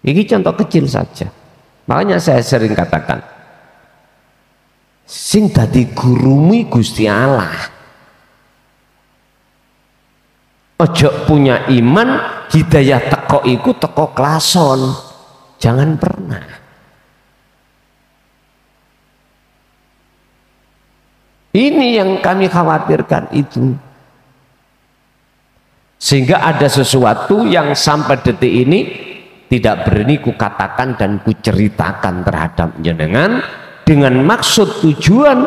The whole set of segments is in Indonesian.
Ini contoh kecil saja. Makanya saya sering katakan, sing dadi gurumu Gusti Allah. Ojo punya iman hidayah teko iku teko klason. Jangan pernah. Ini yang kami khawatirkan itu. Sehingga ada sesuatu yang sampai detik ini tidak berani kukatakan dan kuceritakan terhadap jenengan dengan maksud tujuan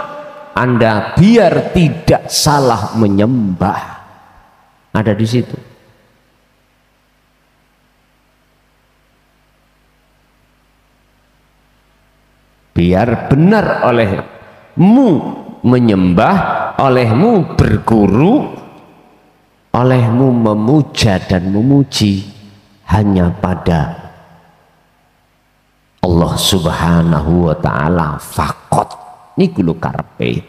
Anda biar tidak salah menyembah. Ada di situ. Biar benar olehmu menyembah, olehmu berguru, olehmu memuja dan memuji hanya pada Allah Subhanahu wa ta'ala fakot. Niku lho karepe.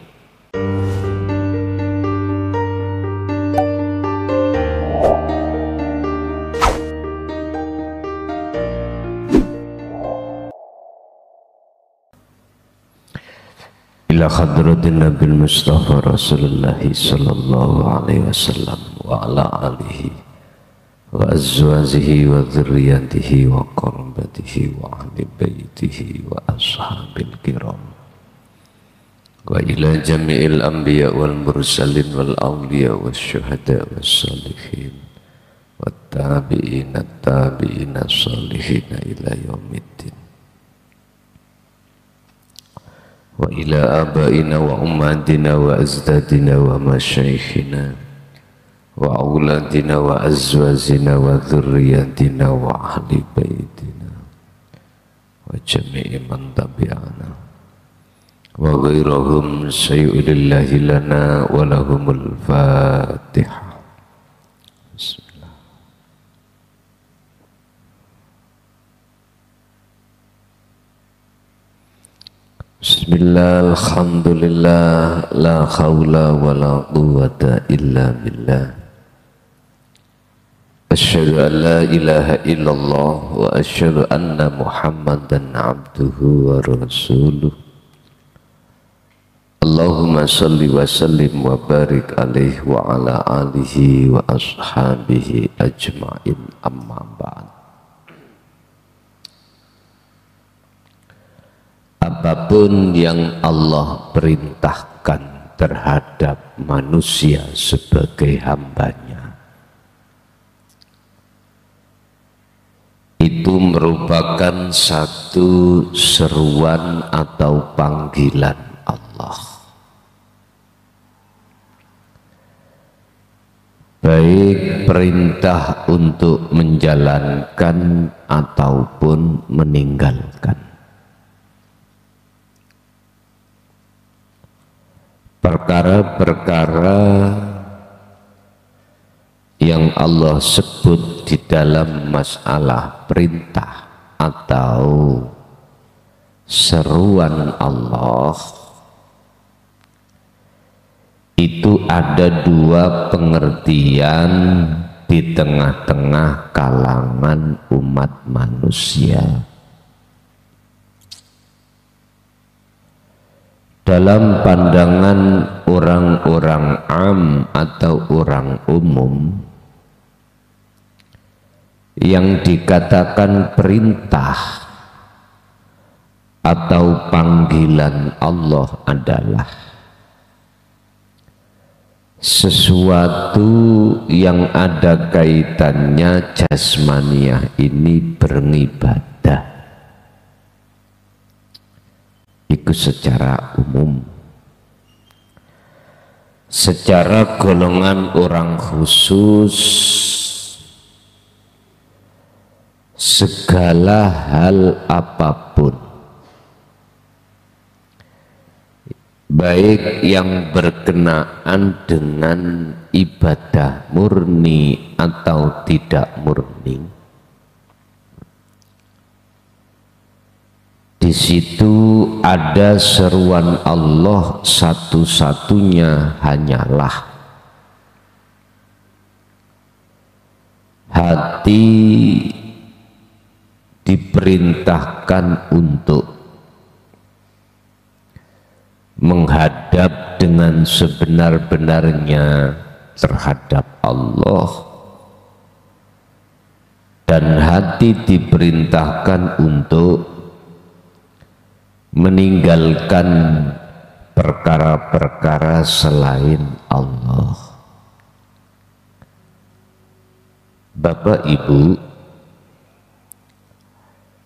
Ila hadratin Nabil Mustafa Rasulullah sallallahu alaihi wasallam wa ala alihi wa azwajihi wa dzurriyyatihi wa qarbatihi wa ahli baitihi wa ashabil kiram wa ila jami'il anbiya wal mursalin wal awliya was syuhada was salihin wat tabi'ina tabi'ina salihina ila yaumiddin wa ila abaina wa ummatina wa azdadina wa masyaikhina wa auladina wa azwazina wa dhurriyyatina wa ahli baitina wa jami'i man tabi'ana wa ghairahum sayyudillahi lana wa lahumul fatihah. Bismillah, alhamdulillah, la khawla wa la quwwata illa billah. Asyhadu an la ilaha illallah wa asyhadu anna Muhammadan abduhu wa rasuluh. Allahumma salli wa sallim wa barik alaihi wa ala alihi wa ashabihi ajma'in, amma ba'd. Apapun yang Allah perintahkan terhadap manusia sebagai hambanya, itu merupakan satu seruan atau panggilan Allah. Baik perintah untuk menjalankan ataupun meninggalkan. Perkara-perkara yang Allah sebut di dalam masalah perintah atau seruan Allah, itu ada dua pengertian di tengah-tengah kalangan umat manusia. Dalam pandangan orang-orang am atau orang umum, yang dikatakan perintah atau panggilan Allah adalah sesuatu yang ada kaitannya jasmaniah ini beribadah. Itu secara umum. Secara golongan orang khusus, segala hal apapun, baik yang berkenaan dengan ibadah murni atau tidak murni, di situ ada seruan Allah satu-satunya hanyalah hati diperintahkan untuk menghadap dengan sebenar-benarnya terhadap Allah, dan hati diperintahkan untuk meninggalkan perkara-perkara selain Allah. Bapak Ibu,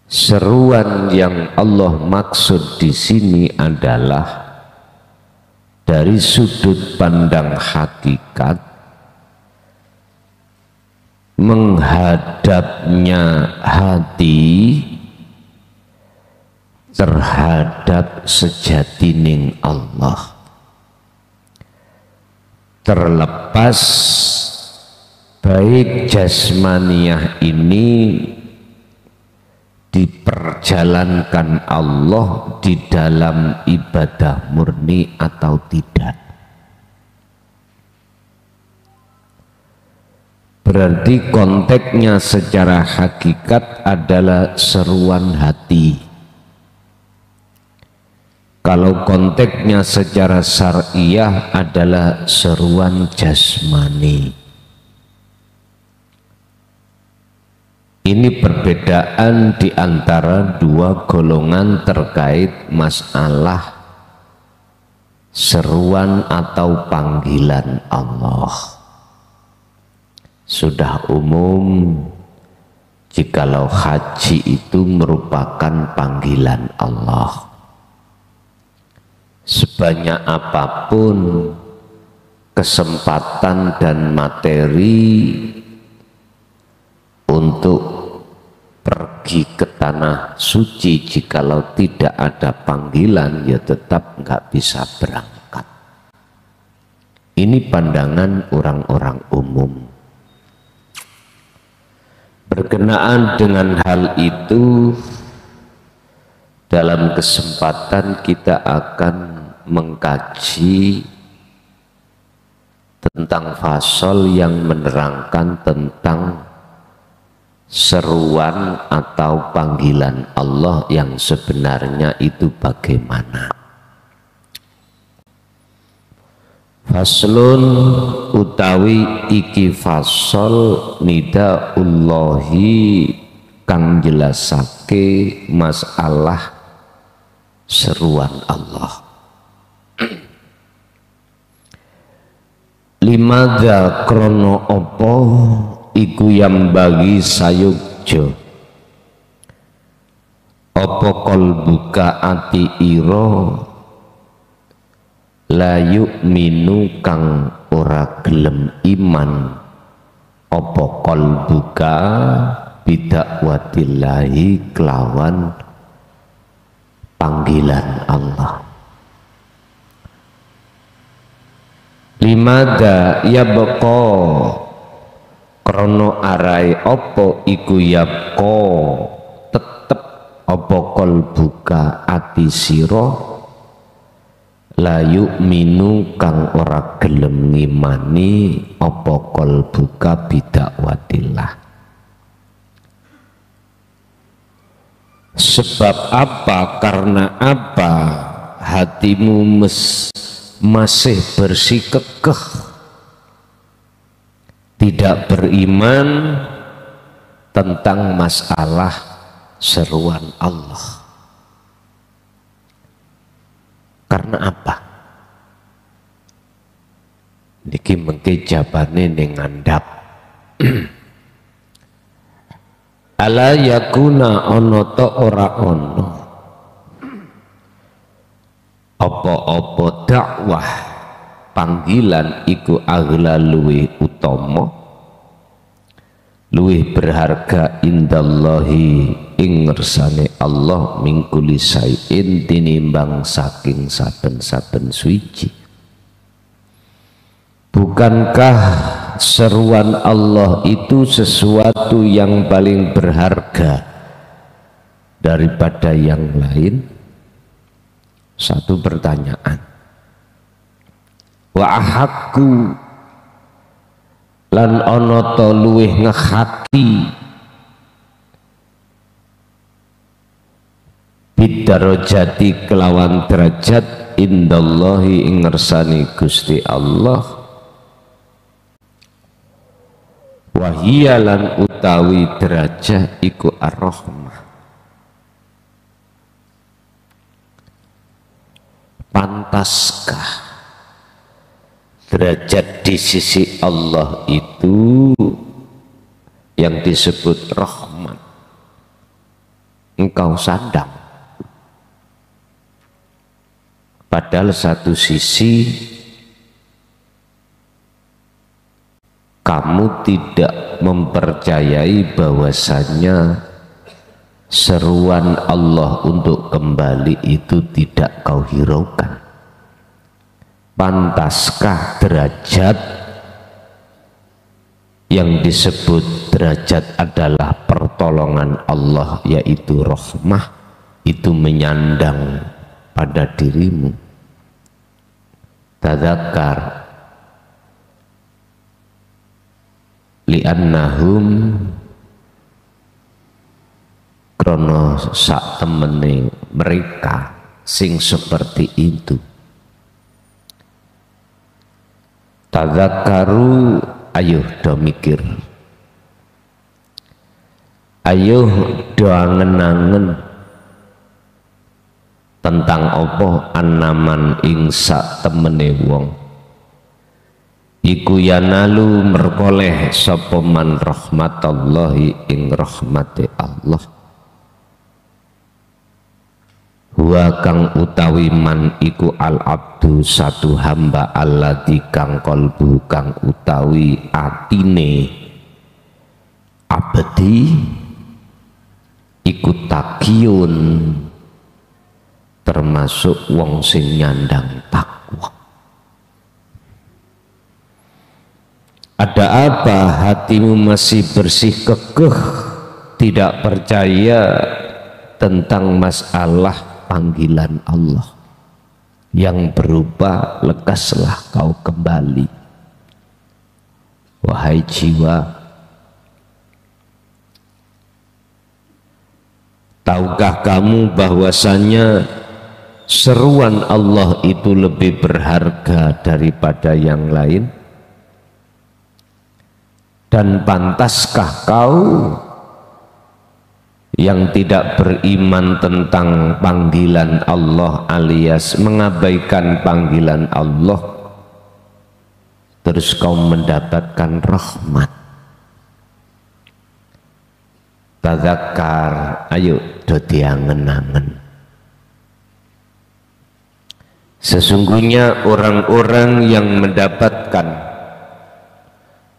seruan yang Allah maksud di sini adalah dari sudut pandang hakikat, menghadapnya hati terhadap sejatining Allah, terlepas baik jasmaniah ini diperjalankan Allah di dalam ibadah murni atau tidak. Berarti konteksnya secara hakikat adalah seruan hati. Kalau konteksnya secara syariah adalah seruan jasmani. Ini perbedaan di antara dua golongan terkait masalah seruan atau panggilan Allah. Sudah umum jikalau haji itu merupakan panggilan Allah. Sebanyak apapun kesempatan dan materi untuk pergi ke tanah suci, jikalau tidak ada panggilan ya tetap nggak bisa berangkat. Ini pandangan orang-orang umum. Berkenaan dengan hal itu, dalam kesempatan kita akan mengkaji tentang fasal yang menerangkan tentang seruan atau panggilan Allah yang sebenarnya itu bagaimana. Faslun utawi iki fasal nidaullahi kang jelasake masalah seruan Allah. Limadza krono opo iku yang bagi sayukjo opo kolbuka ati iro layuk minu kang ora gelem iman opo kolbuka bidakwatillahi kelawan panggilan Allah. Limada ya beko krono arai opo iku yabko tetep opo kolbuka ati siro layu minu kang ora gelem ngimani opo kolbuka bidakwatillah. Sebab apa, karena apa hatimu masih bersikukuh tidak beriman tentang masalah seruan Allah? Karena apa? Niki mengke jabane ning ngandhap. Ala yakuna ono to ora ono opo-opo dakwah panggilan iku agla luwih utama, luwih berharga indallahi ing ngersane Allah mingkuli sain tinimbang saking saben-saben suci. Bukankah seruan Allah itu sesuatu yang paling berharga daripada yang lain? Satu pertanyaan. Wa ahakku lan ana ta luwih ngehaki bidarajati kelawan derajat indallahi ing ngersani Gusti Allah wahiyalan utawi derajat iku ar-rahmah. Pantaskah derajat di sisi Allah itu yang disebut rahmat engkau sandang? Padahal satu sisi kamu tidak mempercayai bahwasanya seruan Allah untuk kembali itu tidak kau hiraukan. Pantaskah derajat yang disebut derajat adalah pertolongan Allah yaitu rahmah itu menyandang pada dirimu? Tadzakar li'annahum krono sak temene mereka sing seperti itu. Tadzakaru ayo do mikir, ayo do angen-angen tentang apa anaman ing sak temene wong iku yanalu merkoleh sapa man rahmatallahi ing rahmate Allah wa kang utawi man iku al abdu satu hamba alladzi kang qalbu kang utawi atine abdi iku takiyun termasuk wong sing nyandang takwa. Ada apa hatimu masih bersih kekeh tidak percaya tentang masalah panggilan Allah yang berupa lekaslah kau kembali wahai jiwa? Tahukah kamu bahwasanya seruan Allah itu lebih berharga daripada yang lain? Dan pantaskah kau yang tidak beriman tentang panggilan Allah alias mengabaikan panggilan Allah terus kau mendapatkan rahmat? Tadzakar, ayo do diangen-angen. Sesungguhnya orang-orang yang mendapatkan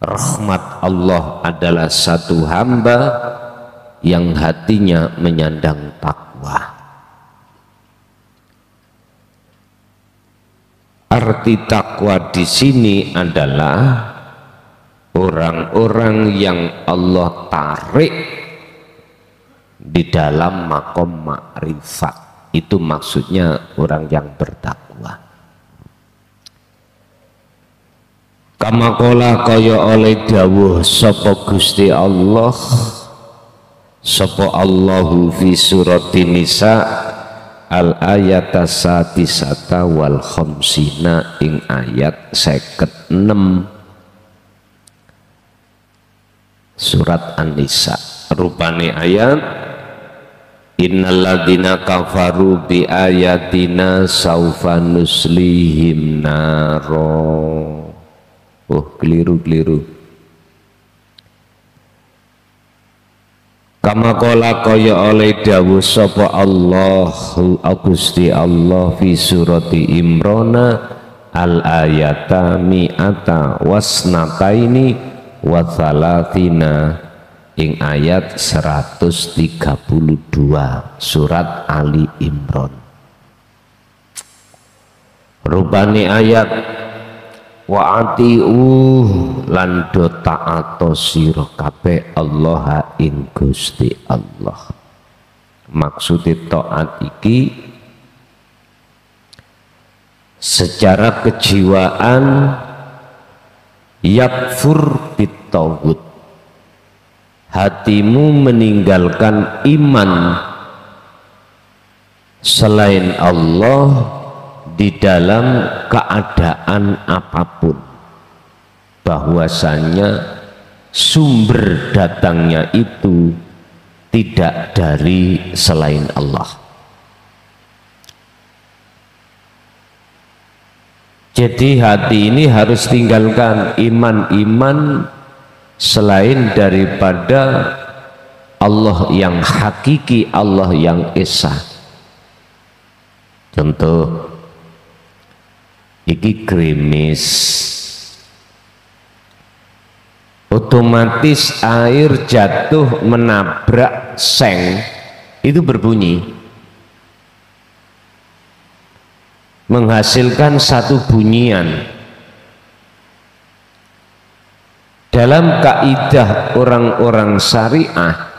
rahmat Allah adalah satu hamba yang hatinya menyandang takwa. Arti takwa di sini adalah orang-orang yang Allah tarik di dalam makom makrifat. Itu maksudnya orang yang bertakwa. Kama qala kaya oleh dawuh sapa Gusti Allah, sapa Allahu fi surati Nisa al ayata satisata wal khamsina ing ayat 56 surat An-Nisa. Rupane ayat innalladzina kafaru bi ayatina saufa nuslihim naro. Oh, keliru. Kama qala kaya oleh dawuh sapa Allahu Gusti Allah fi surati Imran al ayata mi'ata wasnataini wa thalathina ing ayat 132 surat Ali Imran. Rupane ayat wa atiu lan do ta'ato sira kabeh Allah ing Gusti Allah. Maksudnya taat iki secara kejiwaan yakfur bitawud, hatimu meninggalkan iman selain Allah di dalam keadaan apapun, bahwasanya sumber datangnya itu tidak dari selain Allah. Jadi hati ini harus tinggalkan iman-iman selain daripada Allah yang hakiki, Allah yang esa. Contoh, iki gerimis, otomatis air jatuh menabrak seng itu berbunyi, menghasilkan satu bunyian. Dalam kaidah orang-orang syariah,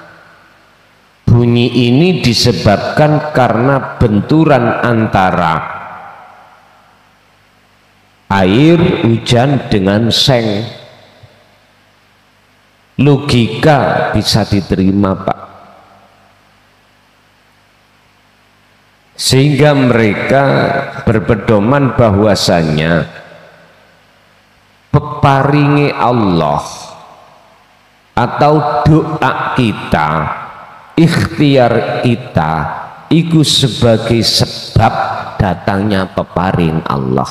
bunyi ini disebabkan karena benturan antara air hujan dengan seng. Logika bisa diterima, Pak. Sehingga mereka berpedoman bahwasanya peparingi Allah atau doa kita, ikhtiar kita itu sebagai sebab datangnya peparing Allah.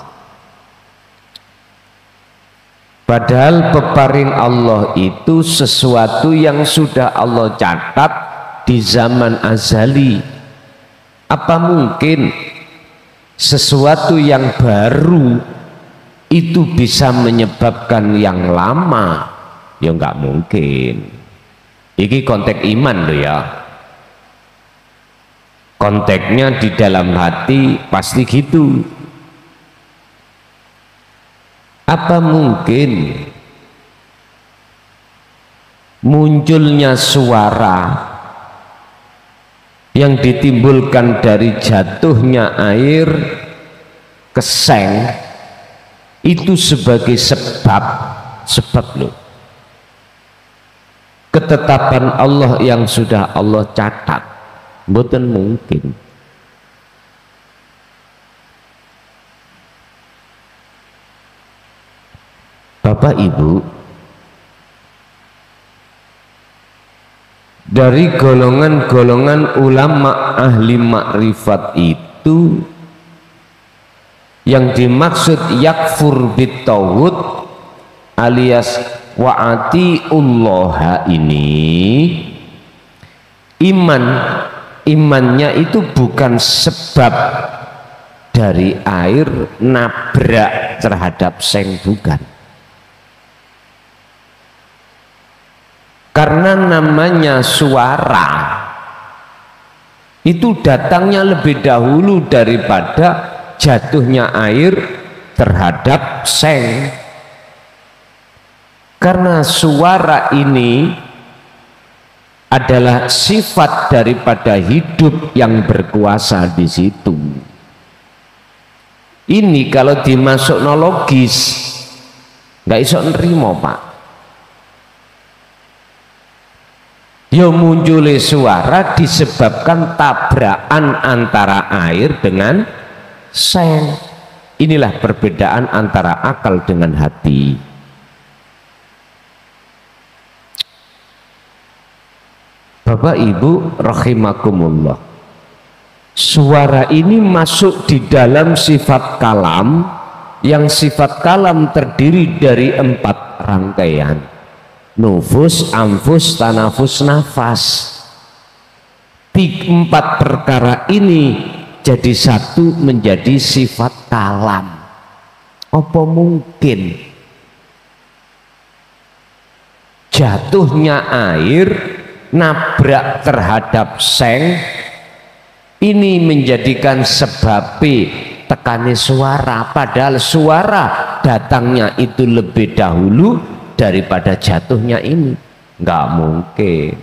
Padahal peparing Allah itu sesuatu yang sudah Allah catat di zaman azali. Apa mungkin sesuatu yang baru itu bisa menyebabkan yang lama? Ya nggak mungkin. Ini konteks iman loh ya. Konteksnya di dalam hati pasti gitu. Apa mungkin munculnya suara yang ditimbulkan dari jatuhnya air ke seng itu sebagai sebab loh, ketetapan Allah yang sudah Allah catat? Mboten mungkin. Bapak Ibu, dari golongan-golongan ulama ahli makrifat itu yang dimaksud yakfur bitawud alias wa'atiullaha ini, imannya itu bukan sebab dari air nabrak terhadap seng, bukan. Karena namanya suara itu datangnya lebih dahulu daripada jatuhnya air terhadap seng. Karena suara ini adalah sifat daripada hidup yang berkuasa di situ. Ini kalau dimasukno logis nggak iso nerimo, Pak. Ya munculnya suara disebabkan tabrakan antara air dengan seng. Inilah perbedaan antara akal dengan hati. Bapak Ibu rahimakumullah, suara ini masuk di dalam sifat kalam, yang sifat kalam terdiri dari 4 rangkaian: nufus, anfus, tanafus, nafas. 4 perkara ini jadi satu menjadi sifat kalam. Apa mungkin jatuhnya air nabrak terhadap seng ini menjadikan sebab tekane suara, padahal suara datangnya itu lebih dahulu daripada jatuhnya ini? Nggak mungkin.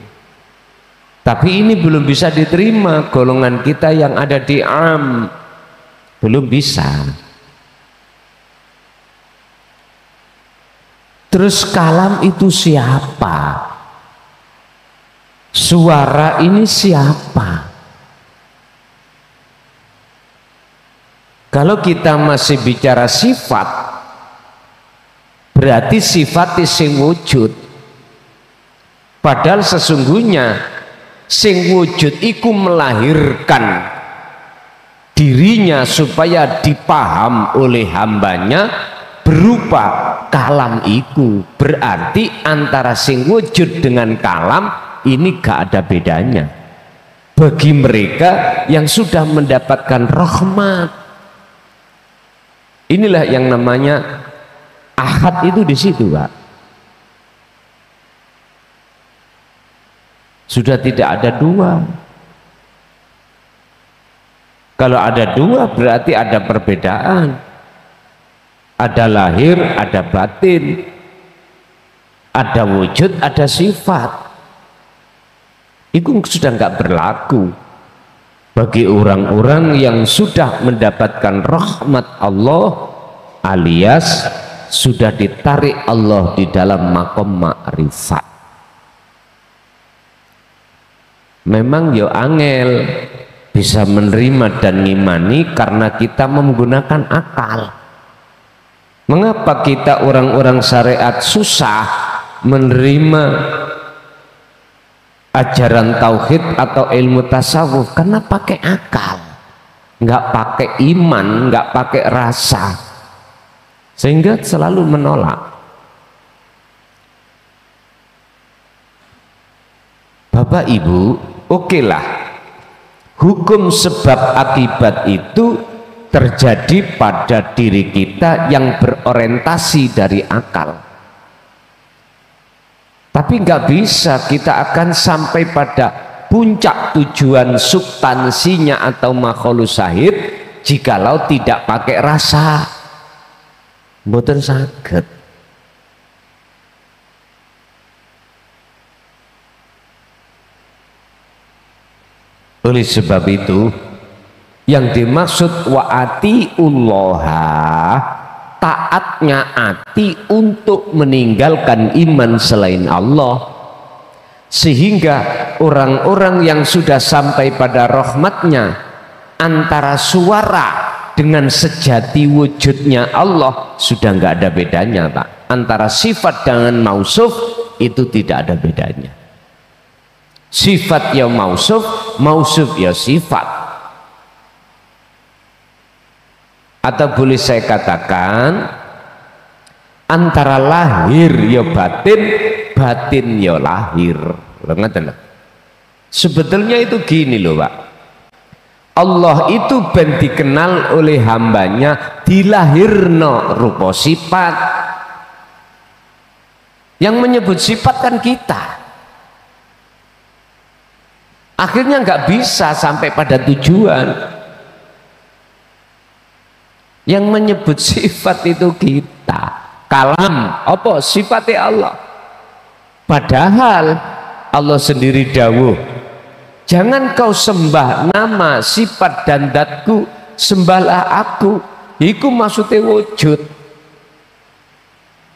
Tapi ini belum bisa diterima golongan kita yang ada di am, belum bisa. Terus kalam itu siapa? Suara ini siapa? Kalau kita masih bicara sifat, berarti sifat sing wujud. Padahal sesungguhnya sing wujud iku melahirkan dirinya supaya dipaham oleh hambanya berupa kalam iku. Berarti antara sing wujud dengan kalam ini gak ada bedanya bagi mereka yang sudah mendapatkan rahmat. Inilah yang namanya ahad itu di situ, Pak. Sudah tidak ada dua. Kalau ada dua berarti ada perbedaan. Ada lahir, ada batin. Ada wujud, ada sifat. Itu sudah nggak berlaku bagi orang-orang yang sudah mendapatkan rahmat Allah, alias sudah ditarik Allah di dalam makom ma'rifat. Memang yo angel bisa menerima dan ngimani karena kita menggunakan akal. Mengapa kita orang-orang syariat susah menerima ajaran tauhid atau ilmu tasawuf? Karena pakai akal, nggak pakai iman, nggak pakai rasa, sehingga selalu menolak. Bapak Ibu, okelah, hukum sebab akibat itu terjadi pada diri kita yang berorientasi dari akal. Tapi nggak bisa kita akan sampai pada puncak tujuan substansinya atau makhluk syahid jikalau tidak pakai rasa. Mboten saged. Oleh sebab itu yang dimaksud wa'atiullaha, taatnya hati untuk meninggalkan iman selain Allah, sehingga orang-orang yang sudah sampai pada rahmatnya antara suara dengan sejati wujudnya Allah sudah nggak ada bedanya, Pak. Antara sifat dengan mausuf itu tidak ada bedanya. Sifat ya mausuf, mausuf ya sifat. Atau boleh saya katakan antara lahir ya batin, batin ya lahir. Sebetulnya itu gini loh, Pak. Allah itu ben dikenal oleh hambanya dilahirno rupa sifat. Yang menyebut sifat kan kita. Akhirnya nggak bisa sampai pada tujuan. Yang menyebut sifat itu kita. Kalam apa sifatnya Allah. Padahal Allah sendiri dawuh, jangan kau sembah nama, sifat dan datku, sembahlah aku. Iku maksudnya wujud.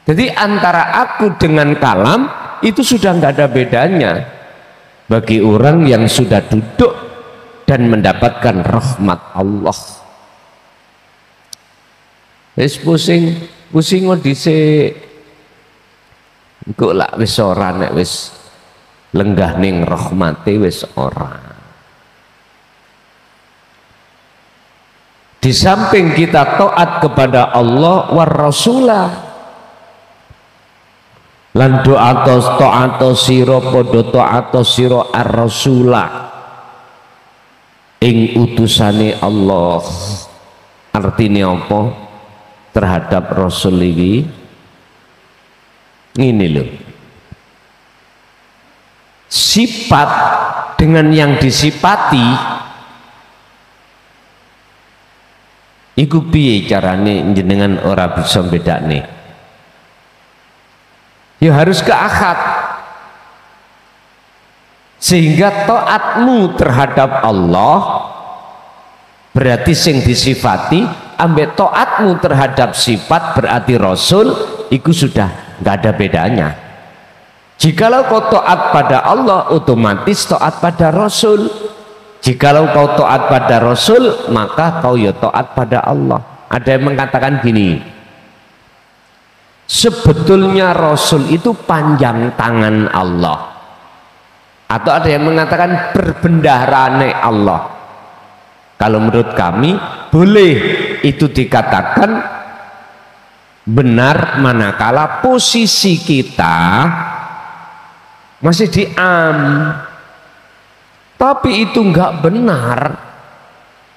Jadi antara aku dengan kalam itu sudah nggak ada bedanya bagi orang yang sudah duduk dan mendapatkan rahmat Allah. Wis pusing dhisik. Engko lak wis ora, nek wis lenggah ning rahmate wis ora. Di samping kita taat kepada Allah war rasulah, lan taat sira padha taat sira ar-rasulah ing utusane Allah. Artinya apa? Terhadap Rasul ini loh, sifat dengan yang disifati iku piye carane jenengan ora bisa bedakne? Ya harus ke akad, sehingga taatmu terhadap Allah berarti sing disifati, ambek taatmu terhadap sifat berarti Rasul itu sudah nggak ada bedanya. Jikalau kau taat pada Allah, otomatis taat pada Rasul. Jikalau kau taat pada Rasul, maka kau ya taat pada Allah. Ada yang mengatakan gini, sebetulnya Rasul itu panjang tangan Allah. Atau ada yang mengatakan berbendaharane Allah. Kalau menurut kami, boleh itu dikatakan benar manakala posisi kita masih di tapi itu enggak benar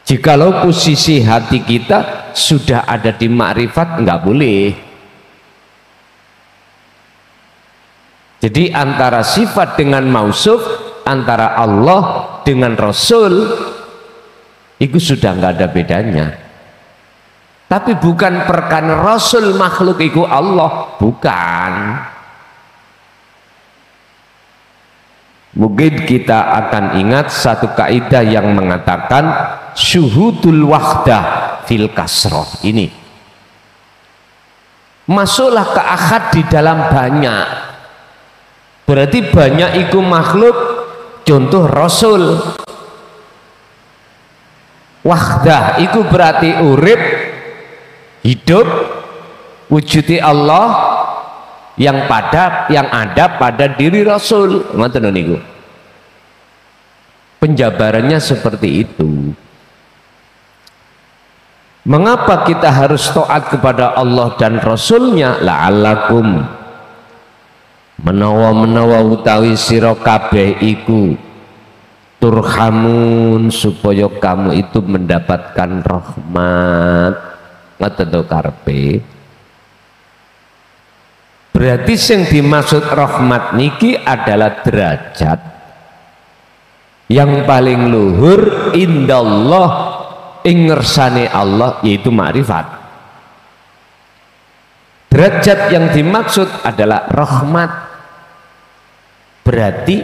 jikalau posisi hati kita sudah ada di makrifat, enggak boleh. Jadi antara sifat dengan mausuf, antara Allah dengan Rasul itu sudah enggak ada bedanya. Tapi bukan perkara Rasul makhluk itu Allah, bukan. Mungkin kita akan ingat satu kaidah yang mengatakan syuhudul wahdah fil kasroh. Ini masuklah ke ahad di dalam banyak, berarti banyak itu makhluk. Contoh Rasul, wahdah itu berarti urip, hidup, wujudi Allah yang ada pada diri Rasul. Ngoten niku. Penjabarannya seperti itu. Mengapa kita harus taat kepada Allah dan Rasulnya? La'allakum menawa utawi sira kabeh iku turhamun, supaya kamu itu mendapatkan rahmat. Ngoten to karepe. Berarti yang dimaksud rahmat niki adalah derajat yang paling luhur indallah ing ngersane Allah, yaitu makrifat. Derajat yang dimaksud adalah rahmat, berarti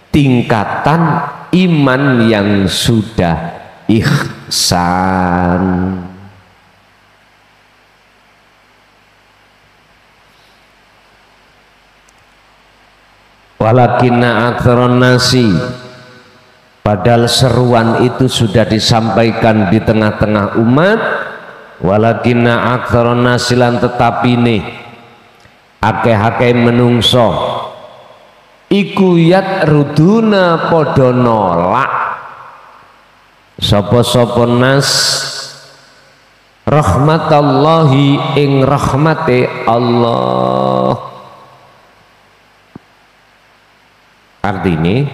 tingkatan iman yang sudah ihsan. Walakinna aktsaron nasi, padahal seruan itu sudah disampaikan di tengah-tengah umat. Walakinna aktsaron nasi, lan tetapi nih akeh-akeh menungso iku yat ruduna padha nolak sapa-sapa nas rahmatallahi ing rahmate Allah. Artinya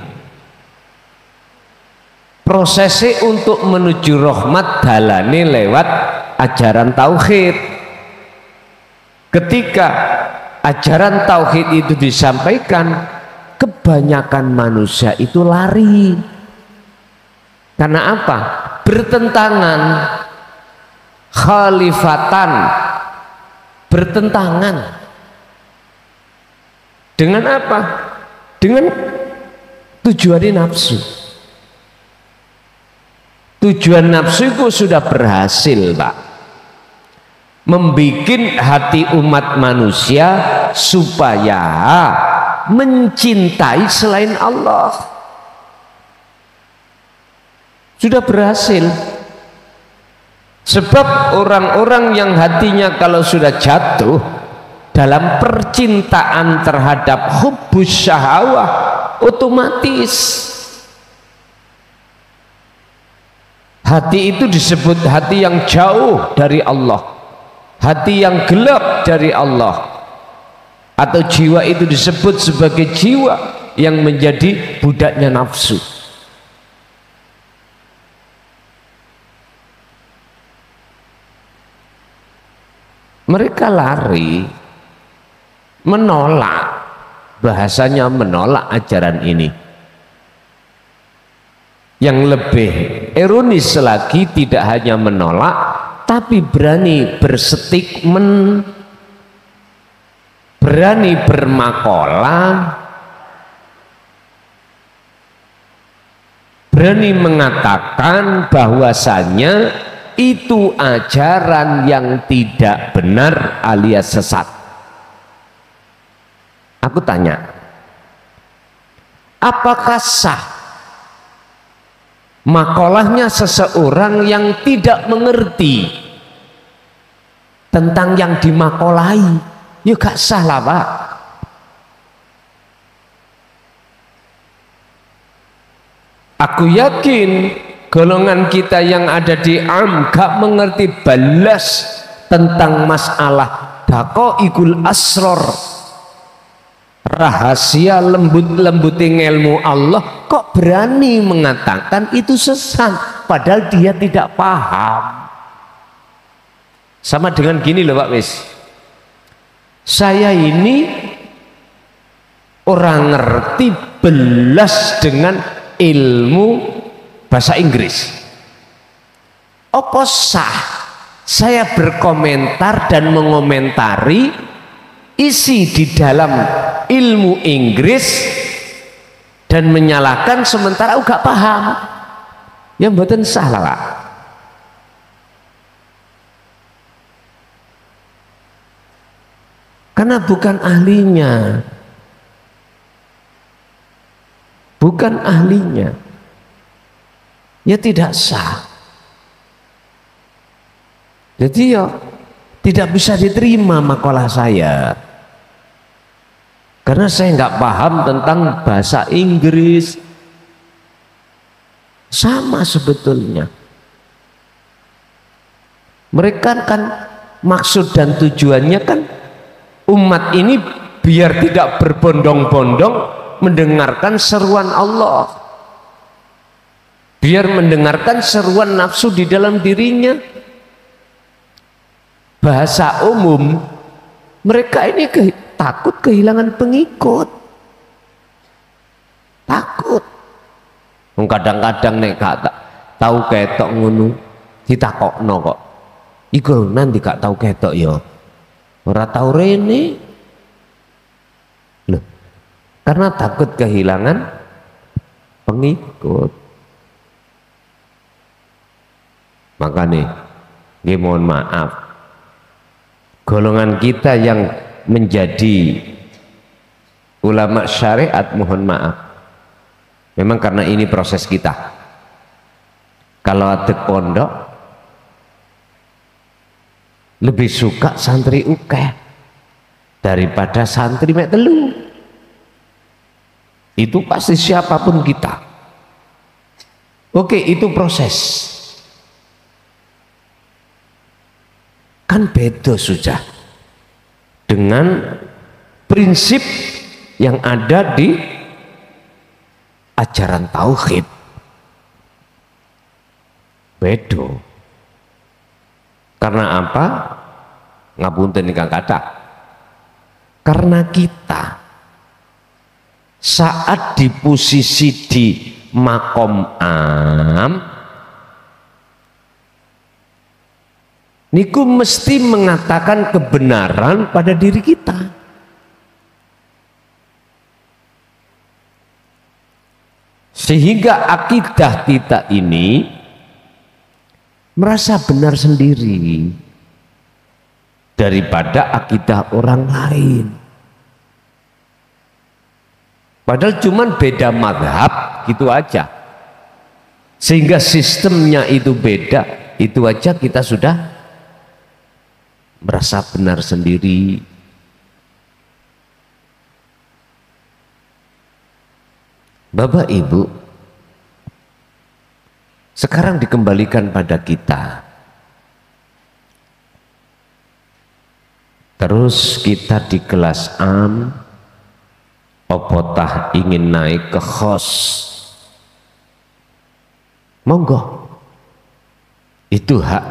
prosesnya untuk menuju rahmat dalane lewat ajaran tauhid. Ketika ajaran tauhid itu disampaikan, kebanyakan manusia itu lari. Karena apa? Bertentangan, khalifatan, bertentangan. Dengan apa? Dengan tujuan nafsu. Tujuan nafsu itu sudah berhasil, Pak, membikin hati umat manusia supaya mencintai selain Allah. Sudah berhasil. Sebab orang-orang yang hatinya kalau sudah jatuh dalam percintaan terhadap hubbus syahawah, otomatis hati itu disebut hati yang jauh dari Allah, hati yang gelap dari Allah, atau jiwa itu disebut sebagai jiwa yang menjadi budaknya nafsu. Mereka lari, menolak, bahasanya menolak ajaran ini. Yang lebih ironis lagi, tidak hanya menolak, tapi berani berstikmen, berani bermakalah, berani mengatakan bahwasanya itu ajaran yang tidak benar alias sesat. Aku tanya, apakah sah makolahnya seseorang yang tidak mengerti tentang yang dimakolahi, ya gak salah Pak. Aku yakin golongan kita yang ada di am gak mengerti balas tentang masalah daqaiqul asror, rahasia lembut-lembuting ilmu Allah, kok berani mengatakan itu sesat padahal dia tidak paham. Sama dengan gini loh Pak Wis, saya ini orang ngerti belas dengan ilmu bahasa Inggris. Apa sah saya berkomentar dan mengomentari isi di dalam ilmu Inggris dan menyalahkan sementara aku gak paham? Yang mboten salah Pak. Karena bukan ahlinya, bukan ahlinya, ya tidak sah. Jadi ya tidak bisa diterima makalah saya, karena saya nggak paham tentang bahasa Inggris. Sama sebetulnya, mereka kan maksud dan tujuannya kan umat ini biar tidak berbondong-bondong mendengarkan seruan Allah, biar mendengarkan seruan nafsu di dalam dirinya. Bahasa umum, mereka ini takut kehilangan pengikut, takut. Kadang-kadang nek gak tahu ketok ngono ditakokno kok, iku nanti gak tahu ketok ya ora tahu rene loh, karena takut kehilangan pengikut. Makanya nggih mohon maaf, golongan kita yang menjadi ulama syariat, mohon maaf, memang karena ini proses kita. Kalau ada pondok lebih suka santri ukeh daripada santri mek telu. Itu pasti siapapun kita. Oke, itu proses. Kan beda sudah dengan prinsip yang ada di ajaran tauhid. Beda. Karena apa? Ngapunten ingkang kathah. Karena kita saat di posisi di makom am niku mesti mengatakan kebenaran pada diri kita. Sehingga akidah kita ini merasa benar sendiri daripada akidah orang lain. Padahal cuman beda madhab gitu aja. Sehingga sistemnya itu beda, itu aja kita sudah merasa benar sendiri. Bapak Ibu, sekarang dikembalikan pada kita. Terus kita di kelas am, opotah ingin naik ke khos, monggo, itu hak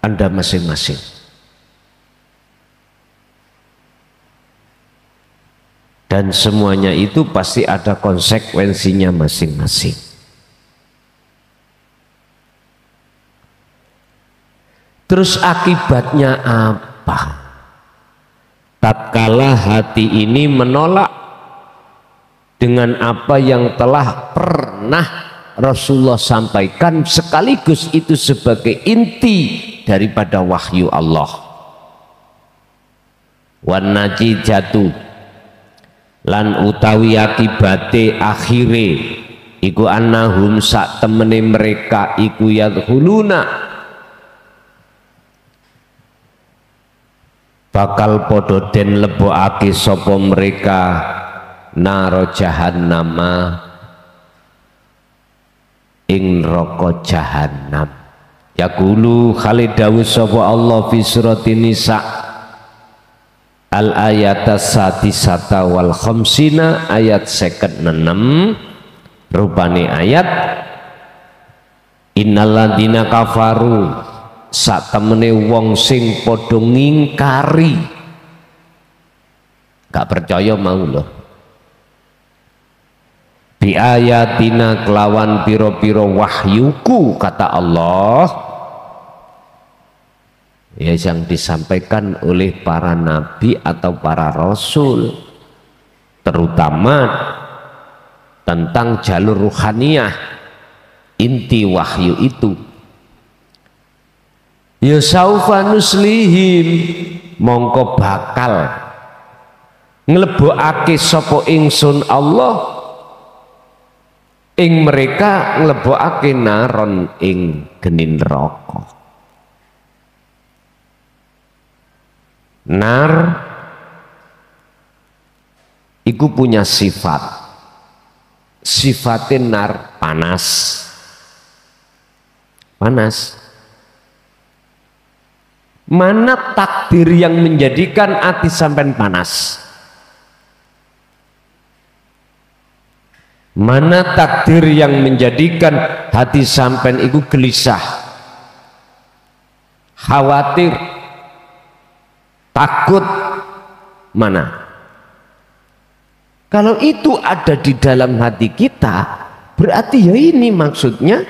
Anda masing-masing. Dan semuanya itu pasti ada konsekuensinya masing-masing. Terus akibatnya apa? Tatkala hati ini menolak dengan apa yang telah pernah Rasulullah sampaikan, sekaligus itu sebagai inti daripada wahyu Allah. Wan najijatu, lan utawi akibate akhire iku annahum sak temene mereka iku yadkhuluna bakal podo den lebokake sapa mereka naro jahannama ing neraka jahannam. Yaqulu khalidawu sapa Allah fi surati Nisa al ayata sadisata wal khamsina ayat 56 rupane ayat innalladzina kafaru sak temene wong sing padha ngingkari gak percaya mau loh bi ayatina kelawan piro-piro wahyuku kata Allah ya yang disampaikan oleh para nabi atau para rasul terutama tentang jalur ruhaniyah inti wahyu itu ya saufa nuslihim mongko bakal nglebokake sapa ingsun Allah ing mereka nglebokake naron ing geni neraka. Nar iku punya sifatnya nar panas mana takdir yang menjadikan hati sampean panas, mana takdir yang menjadikan hati sampean itu gelisah, khawatir, takut, mana? Kalau itu ada di dalam hati kita, berarti ya ini maksudnya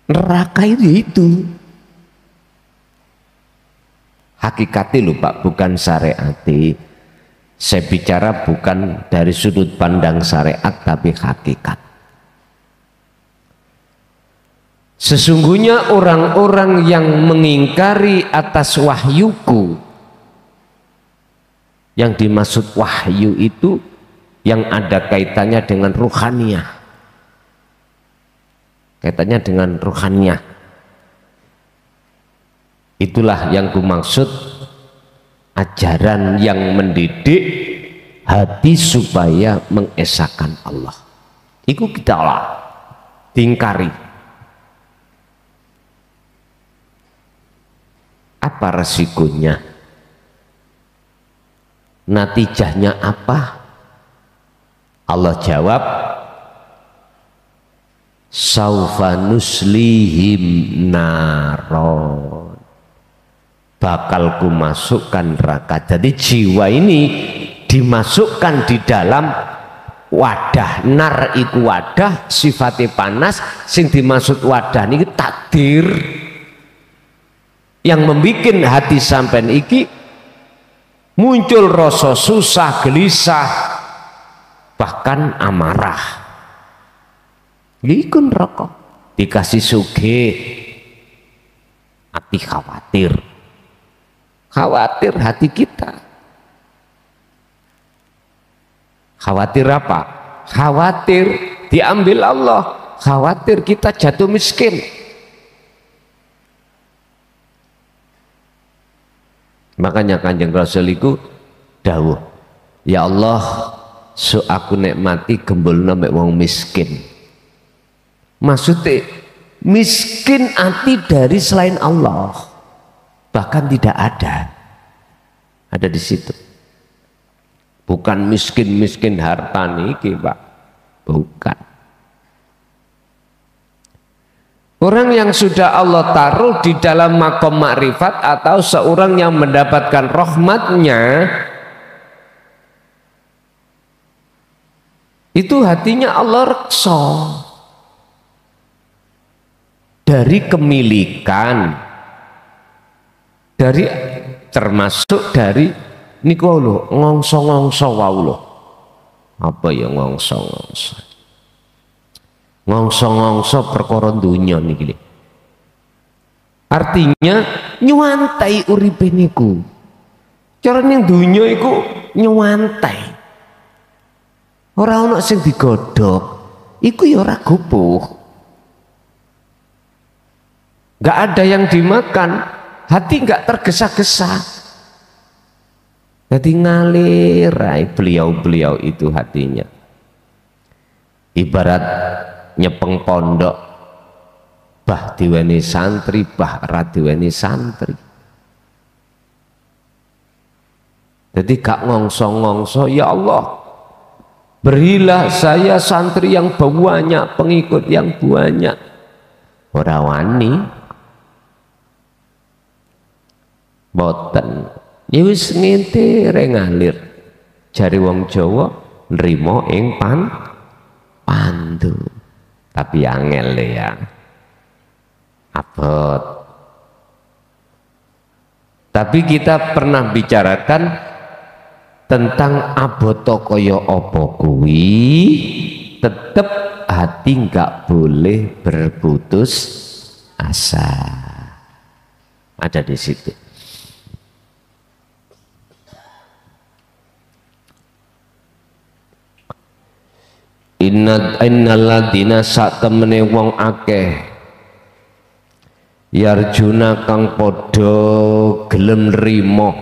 neraka itu. Hakikatnya lho Pak, bukan syariati. Saya bicara bukan dari sudut pandang syariat, tapi hakikat. Sesungguhnya orang-orang yang mengingkari atas wahyuku, yang dimaksud wahyu itu yang ada kaitannya dengan ruhaniyah, kaitannya dengan ruhaniyah, itulah yang kumaksud ajaran yang mendidik hati supaya mengesahkan Allah. Itu kita lah tingkari. Apa resikonya? Natijahnya apa? Allah jawab, saufa nuslihim naron, bakal ku masukkan neraka. Jadi jiwa ini dimasukkan di dalam wadah. Nar iku wadah, sifatnya panas. Sing dimaksud wadah ini takdir yang membuat hati sampean iki muncul rasa susah, gelisah, bahkan amarah. Iku neraka. Dikasih sugih, hati khawatir. Khawatir hati kita. Khawatir apa? Khawatir diambil Allah. Khawatir kita jatuh miskin. Makanya Kanjeng Rasul itu dawuh, ya Allah, so aku nek mati gembulna mek wong miskin. Maksudnya miskin hati dari selain Allah, bahkan tidak ada di situ. Bukan miskin harta niki Pak, bukan. Orang yang sudah Allah taruh di dalam makom makrifat atau seorang yang mendapatkan rahmatnya, itu hatinya Allah reksa dari kemilikan, dari termasuk dari niku lho ngongso-ngongso wau lho. Apa ya ngongso-ngongso? Ngongso-ngongso perkara dunya niki. Artinya nyuwantai uripe niku. Cara ning dunya iku nyuwantai. ora ana sing digodhog, iku ya ora gupuh. Nggak ada yang dimakan, hati nggak tergesa-gesa. Jadi ngalir beliau-beliau itu hatinya. Ibarat nyepeng pondok, bah diweni santri, bah ra diweni santri. Jadi gak ngongso-ngongso, ya Allah, berilah saya santri yang banyak, pengikut yang banyak. Ora wani, boten, ya wis ngintir ngalir. Jari wong Jawa nrimo ing pandu, tapi angel ya, abot. Tapi kita pernah bicarakan tentang aboto kaya apa kuwi, tetep hati nggak boleh berputus asa. Ada di situ. Innal ladina sak temene wong akeh yarjuna kang padha gelem nrimo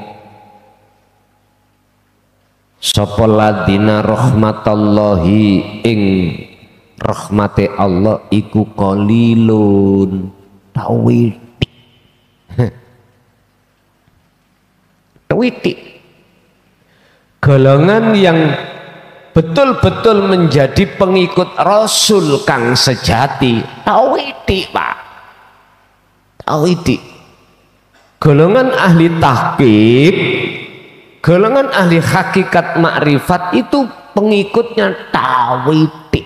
sapa ladina rahmatallahi ing rahmate Allah iku qalilun tawiti golongan yang betul-betul menjadi pengikut Rasul kang sejati, tawiti Pak, tawiti. Golongan ahli tahqiq, golongan ahli hakikat makrifat itu pengikutnya tawiti.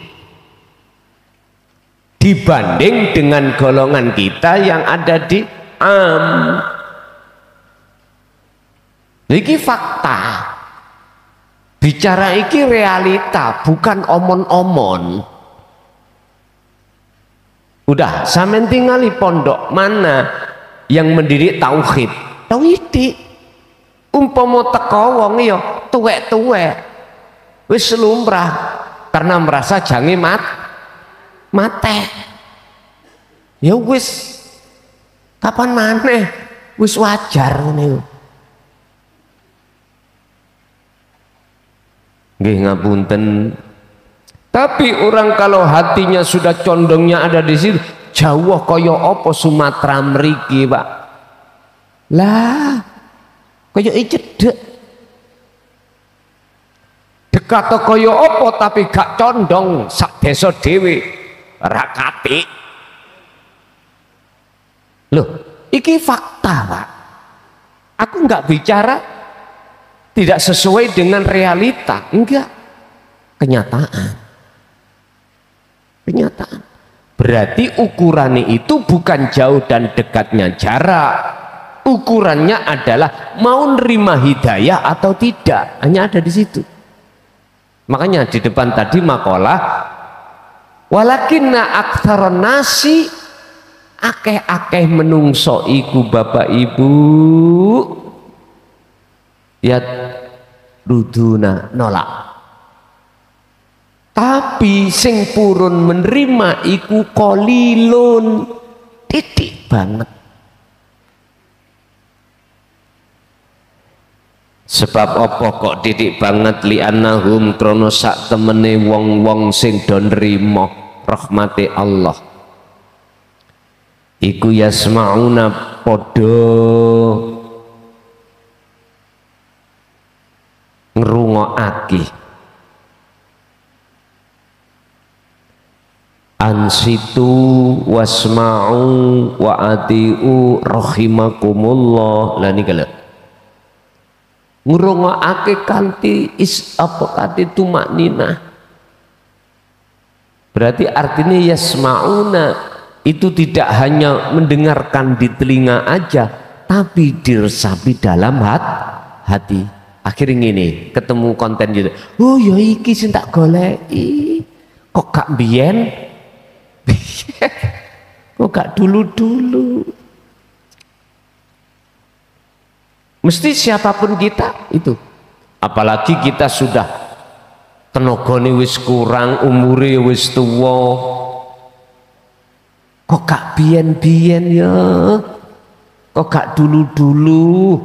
Dibanding dengan golongan kita yang ada di Iki fakta. Bicara iki realita, bukan omon-omon. Udah, sampean tingali pondok mana yang mendidik tauhid? Tauhid. Umpama teko wong ya tuwek-tuwek. Wis lumrah karena merasa jange mate. Ya wis kapan maneh wis wajar ngene. Nggih ngapunten. Tapi orang kalau hatinya sudah condongnya ada di situ, jauh kaya apa Sumatera mriki, Pak. Lah, kaya cedek. Dekat kaya apa tapi gak condong sak desa dhewe ra katik. Loh, iki fakta, Pak. Aku nggak bicara tidak sesuai dengan realita, enggak, kenyataan. Kenyataan. Berarti ukurannya itu bukan jauh dan dekatnya jarak. Ukurannya adalah mau nerima hidayah atau tidak, hanya ada di situ. Makanya di depan tadi makalah walakinna aktsaron nasi akeh-akeh menungso iku Bapak Ibu ya ruduna nolak, tapi sing purun menerima iku qalilun titik banget. Sebab apa kok titik banget? Li'annahum krono sak temene wong-wong sing do nrimo rahmate Allah iku yasmauna podo ngrungokake ansitu wasma'u wa atiu rahimakumullah. Lah niki lho ngrungokake kanthi kanthi tumakninah. Berarti artinya yasmauna itu tidak hanya mendengarkan di telinga aja, tapi diresapi dalam hati. Akhirnya ini ketemu konten gitu, oh ya iki sing tak goleki, kok gak biyen, kok gak dulu-dulu. Mesti siapapun kita itu, apalagi kita sudah tenagane wis kurang, umure wis tuwa, kok gak biyen-biyen ya, kok gak dulu-dulu.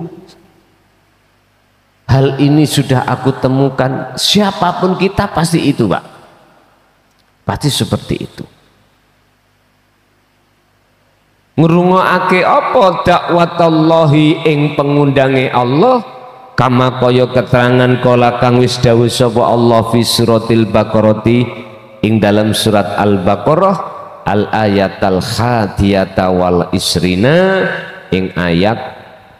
Hal ini sudah aku temukan. Siapapun kita pasti itu, Pak, pasti seperti itu. Ngrungokake apa dakwatallahi ing pengundange Allah, kama kaya keterangan kala kang wis dawuh sapa Allah fi suratil baqarati ing dalam surat Al-Baqarah al ayatal khadiyata wal isrina ing ayat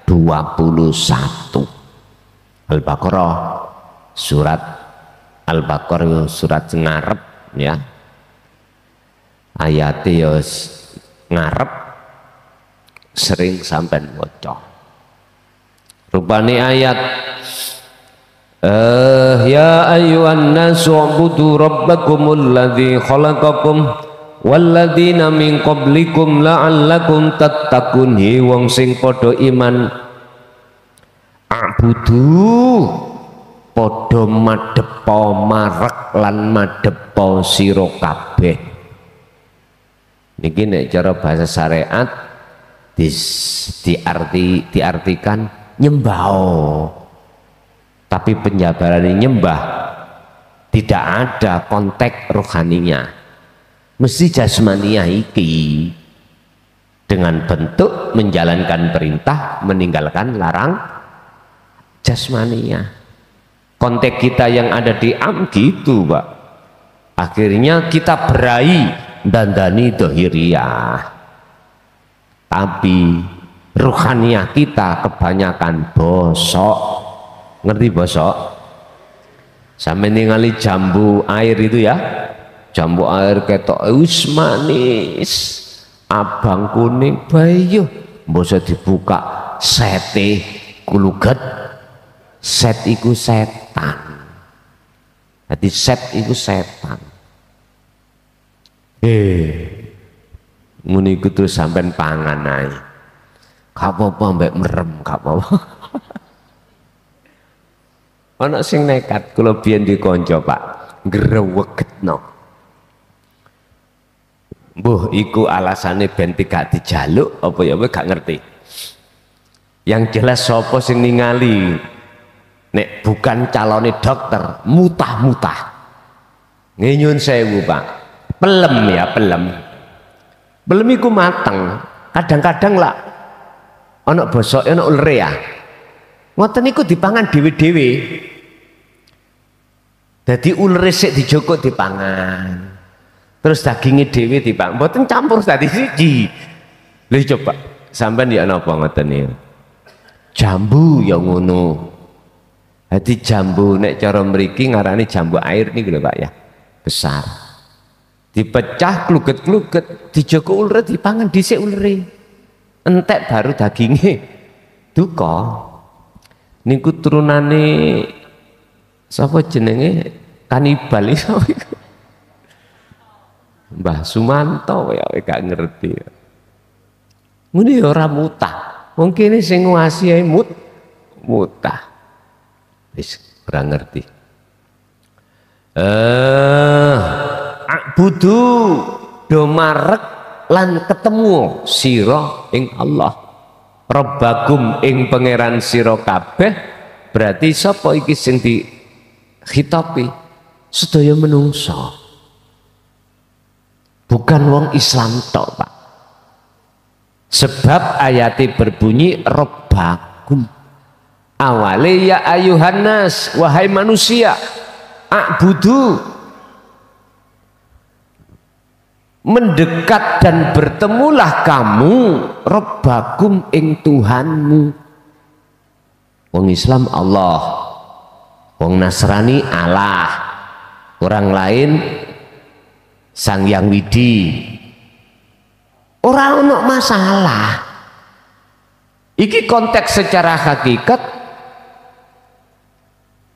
21. Al-Baqarah, surat Al-Baqarah surat ngarep ya, ayatnya ya ngarep sering sampai bocor. Rupane ayat ya ayyuhan nasu ubudu rabbakumul ladzi khalaqakum walladzina min qablikum la'allakum tattaqun. He wong sing padha iman, abudu padha madhepa marek lan madhepa sira kabeh. Niki nek cara bahasa syariat diartikan nyembah, tapi penjabaran nyembah tidak ada konteks rohaninya, mesti jasmaniah iki dengan bentuk menjalankan perintah meninggalkan larang jasmaniah. Konteks kita yang ada di gitu, Pak, akhirnya kita berai dandani dohiriyah, tapi rohaniah kita kebanyakan bosok. Ngerti bosok? Sampai ningali jambu air itu ya, jambu air ketok wis manis, abang kuning bayu, bosok dibuka sete kuluget, set iku setan. Jadi set iku setan. Ngene iku terus sampean pangan ae. Gak apa-apa mbek merem, gak apa-apa. Ana sing nekat, kula biyen di kanca, Pak, ngrewegetno. Mbuh iku alasane ben gak dijaluk apa ya gak ngerti. Yang jelas sapa sing ningali nek bukan calone dokter mutah-mutah. Nyun sewu, Pak. Pelem ya, pelem. Pelem iku mateng. Kadang-kadang lah ana bosok ana ulre ya. Ngoten niku dipangan dhewe-dhewe. Dadi ulre sik dijoko dipangan. Terus dagingnya dhewe dipangan. Mboten campur tadi siji. Lha coba sampean ya napa ngoten niku. Jambu ya ngono. Dadi jambu nek cara mriki ngarani jambu air niku lho, Pak ya. Besar. Dipecah kluget-kluget, dijoko ulre dipangan dhisik ulre. Entek baru dagingnya duka. Niku turunane sapa jenenge kanibal iso. Mbah Sumanto ya gak ngerti. Ngene ya ora mutah. Wong kene sing nguasai mutah. Wis ora ngerti. Abudu do marek lan ketemu sira ing Allah, Rabbakum ing pangeran sira kabeh. Berarti sapa iki sing dikhitabi? Sedaya menungso, bukan wong Islam tok, Pak. Sebab ayati berbunyi Rabbakum, awale ya ayuhan nas, wahai manusia, a'budu, mendekat dan bertemulah kamu Rabbakum ing Tuhanmu. Wong Islam Allah, wong Nasrani Allah, orang lain Sang Hyang Widi. Ora ono masalah. Iki konteks secara hakikat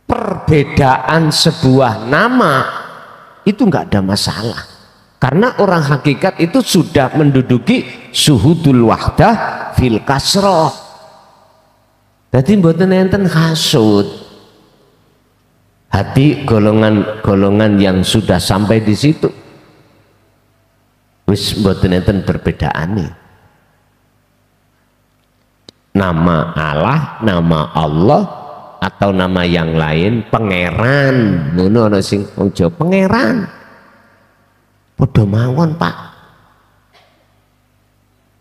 perbedaan sebuah nama itu nggak ada masalah. Karena orang hakikat itu sudah menduduki suhudul wahdah fil kasroh. Jadi mboten enten hasud. Hati golongan yang sudah sampai di situ wis mboten enten perbedaane. Nama Allah, nama Allah atau nama yang lain, pangeran, ngono ana sing wong Jawa pangeran. Padha mawon, Pak.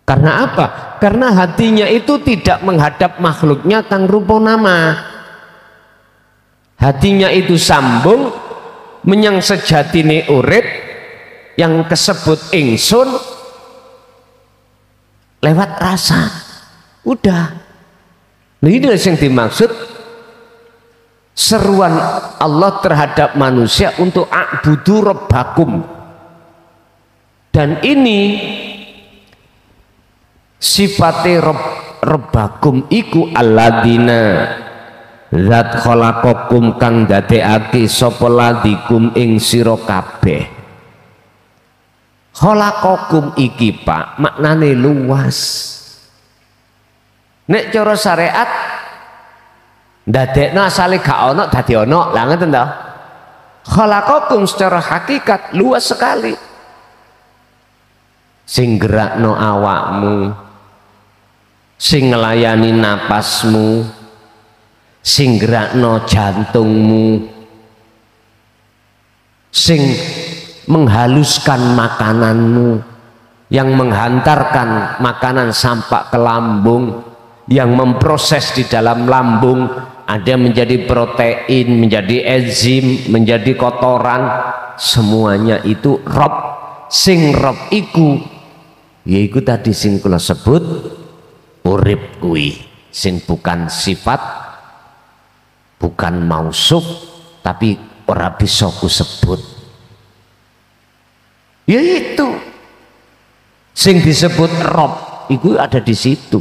Karena apa? Karena hatinya itu tidak menghadap makhluknya kang rupa nama. Hatinya itu sambung menyang sejatine urip yang kesebut ingsun lewat rasa. Udah. Nah, ini yang dimaksud seruan Allah terhadap manusia untuk a'budu rabbakum. Dan ini sifatnya rabbakum iku alladzina zat khalaqakum kang dadekake sapa ladikum ing sira kabeh. Khalaqakum iki Pak maknane luas. Nek cara syariat ndadekno asale gak ana dadi ana, lha ngoten to. Khalaqakum secara hakikat luas sekali. Sing gerakno awakmu, sing nglayani napasmu, sing gerakno jantungmu, sing menghaluskan makananmu, yang menghantarkan makanan sampai ke lambung, yang memproses di dalam lambung, ada menjadi protein, menjadi enzim, menjadi kotoran, semuanya itu Rob. Sing Rob iku yaiku tadi sing kula sebut urip kuwi, sing bukan sifat, bukan mausuf, tapi ora bisa ku sebut. Ya itu sing disebut Rob itu ada di situ.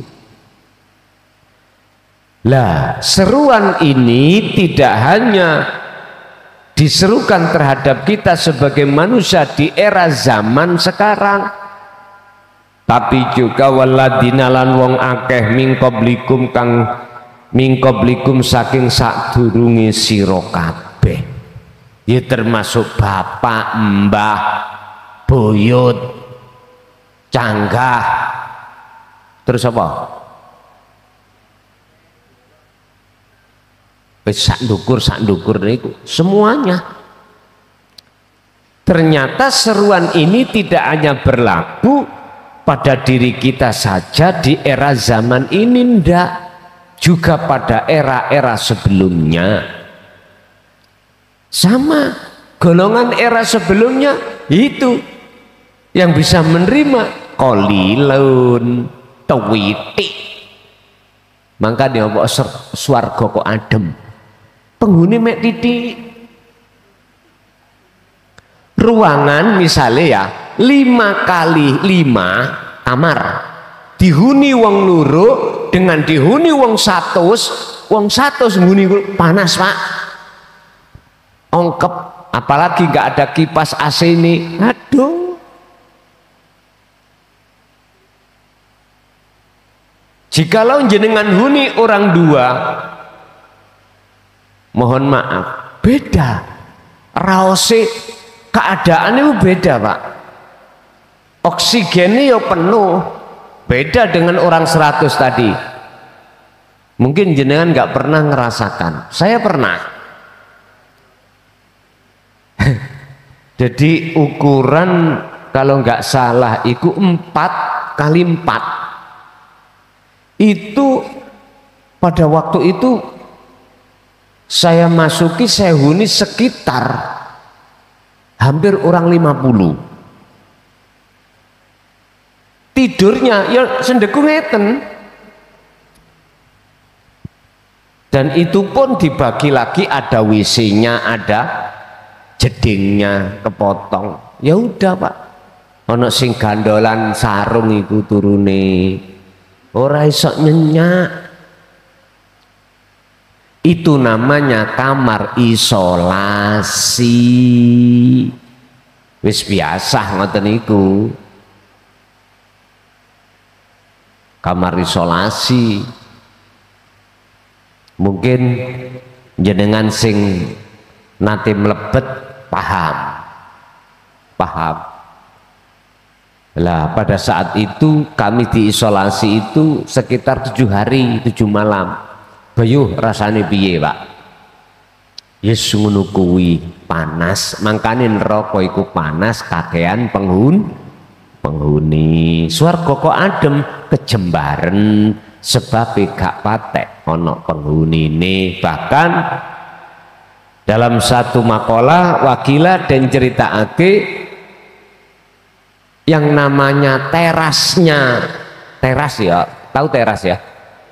Lah seruan ini tidak hanya diserukan terhadap kita sebagai manusia di era zaman sekarang, tapi juga waladina lan wong akeh mingkoblikum kang mingkoblikum saking sadurunge sira kabeh, ya termasuk bapak, mbah, buyut, canggah, terus apa? Sak ndukur niku semuanya. Ternyata seruan ini tidak hanya berlaku pada diri kita saja di era zaman ini, ndak, juga pada era-era sebelumnya. Sama, golongan era sebelumnya itu yang bisa menerima qalilun tawiti. Maka dia bawa swarga kok adem, penghuni mek titik. Ruangan misalnya ya 5x5 kamar, dihuni wong loro dengan dihuni wong 100 menghuni panas Pak, ongkep, apalagi nggak ada kipas AC ini, aduh. Jikalau jenengan huni orang 2, mohon maaf, beda raose, keadaannya beda Pak. Oksigennya ya penuh, beda dengan orang 100 tadi. Mungkin jenengan nggak pernah ngerasakan, saya pernah. Jadi ukuran kalau nggak salah itu 4x4. Itu pada waktu itu saya masuki, saya huni sekitar hampir orang 50. Tidurnya ya sendeku ngeten, dan itu pun dibagi lagi, ada WC-nya, ada jedingnya kepotong. Ya udah Pak, ono sing gandolan sarung itu turune ora iso nyenyak. Itu namanya kamar isolasi. Wis biasa ngoten niku. Kamar isolasi. Mungkin jenengan sing nate mlebet paham. Lah pada saat itu kami diisolasi itu sekitar 7 hari 7 malam. Bayuh rasane piye Pak? Yes ngono kuwi panas, mangkane neraka iku panas kakean penghuni. Swarga kok adem kejembaren sebab gak patek ana penghunine. Bahkan dalam satu makalah wakila dan ceritakake yang namanya terasnya, teras ya, tahu teras ya,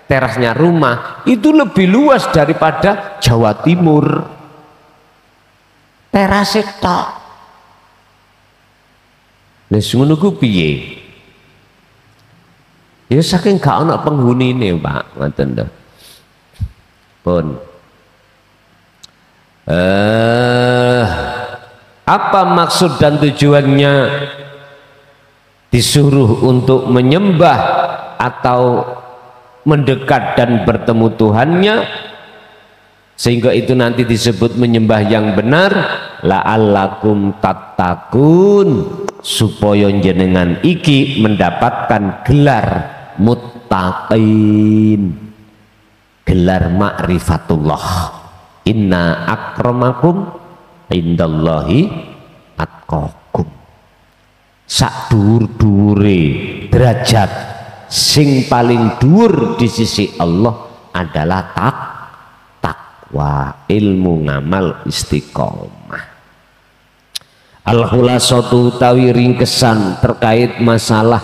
terasnya rumah itu lebih luas daripada Jawa Timur. Teras tok. Wis ngono ku piye? Ya saking gak ana penghunine, Pak, ngoten lho. Pun apa maksud dan tujuannya disuruh untuk menyembah atau mendekat dan bertemu Tuhannya, sehingga itu nanti disebut menyembah yang benar, la'allakum tattaqun, supaya jenengan iki mendapatkan gelar muttaqin, gelar ma'rifatullah. Inna akramakum indallahi atqakum. Sak dhuwur-dhuwure derajat sing paling dhuwur di sisi Allah adalah takwa, ilmu ngamal istiqomah. Al-khulasatu utawi ringkesan terkait masalah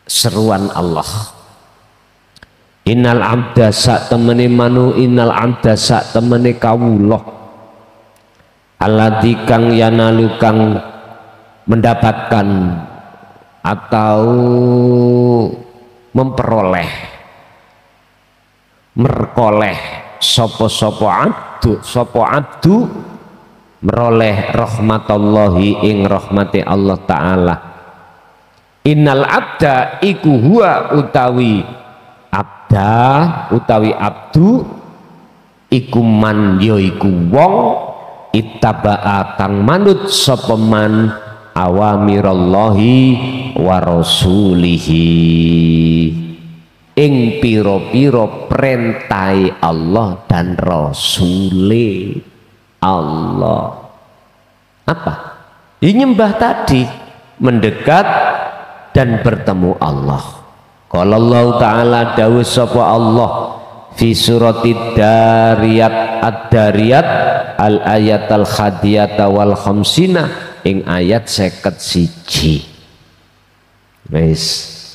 seruan Allah. Innal abda sak temene manu, innal abda sak temene kawula, alladzi kang yanalu kang mendapatkan atau memperoleh merkoleh sopo abdu meroleh rahmatallahi ing rahmati Allah Ta'ala. Innal abda iku huwa utawi abdu iku man ya iku wong ittaba'a kang manut sapa man awamirallahi wa rasulihi ing piro-piro perintai Allah dan rasule Allah. Apa? Nyembah tadi, mendekat dan bertemu Allah. Qala Allah Ta'ala dawuh sapa Allah fi suratid Dariyat ad-Dariyat al ayat al khadiyata wal khamsina ing ayat 51. Wis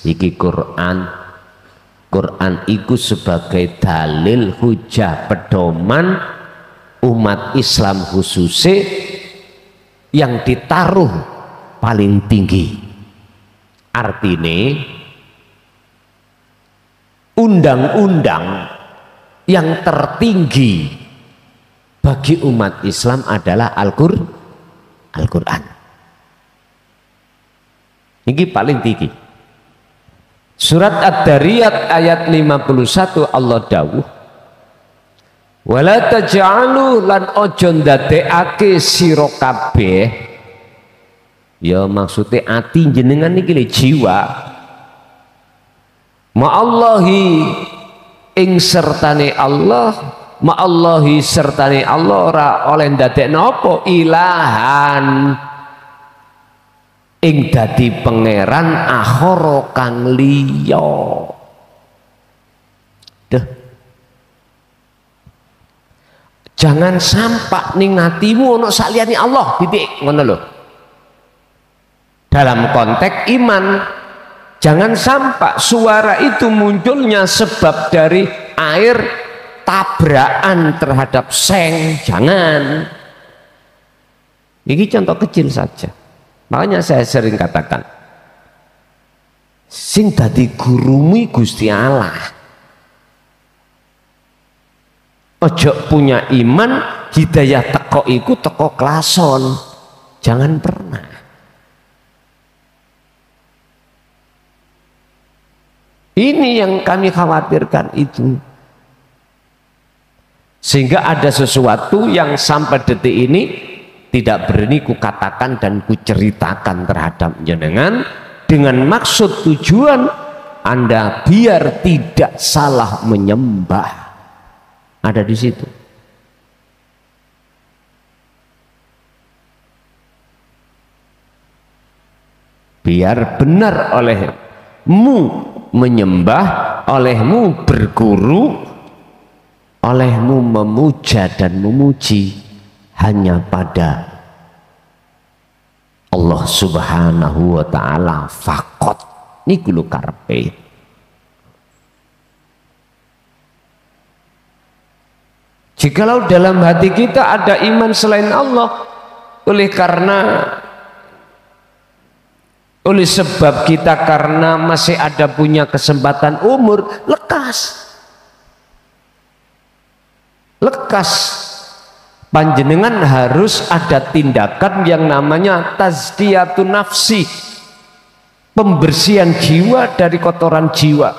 iki Quran iku sebagai dalil hujah pedoman umat Islam khususnya yang ditaruh paling tinggi. Artinya undang-undang yang tertinggi bagi umat Islam adalah Al-Quran. Ini paling tinggi. Surat Ad-Dariyat ayat 51 Allah dawuh, wala taj'alu lan ojo ndadekake sira kabeh, ya maksudnya ati jenengan iki le jiwa, ma'allahi ing sertane Allah, ma'allahi sertane Allah ora oleh ndadekno apa ilahan ing dadi pangeran akhara kang liya. Duh, jangan sampai ning atimu ono saliyane Allah, titik ngono lho. Dalam konteks iman, jangan sampai suara itu munculnya sebab dari air tabrakan terhadap seng, jangan. Ini contoh kecil saja. Makanya saya sering katakan, sing dadi gurumi Gusti Allah. Ojo punya iman hidayah teko iku teko klason, jangan pernah. Ini yang kami khawatirkan itu. Sehingga ada sesuatu yang sampai detik ini tidak berani kukatakan dan kuceritakan terhadap jenengan dengan maksud tujuan Anda biar tidak salah menyembah. Ada di situ. Biar benar olehmu menyembah, olehmu berguru, olehmu memuja dan memuji hanya pada Allah Subhanahu wa ta'ala fakot. Niku lho karepe. Jikalau dalam hati kita ada iman selain Allah, oleh sebab kita karena masih ada punya kesempatan umur, lekas panjenengan harus ada tindakan yang namanya tazkiyatun nafsi, pembersihan jiwa dari kotoran jiwa,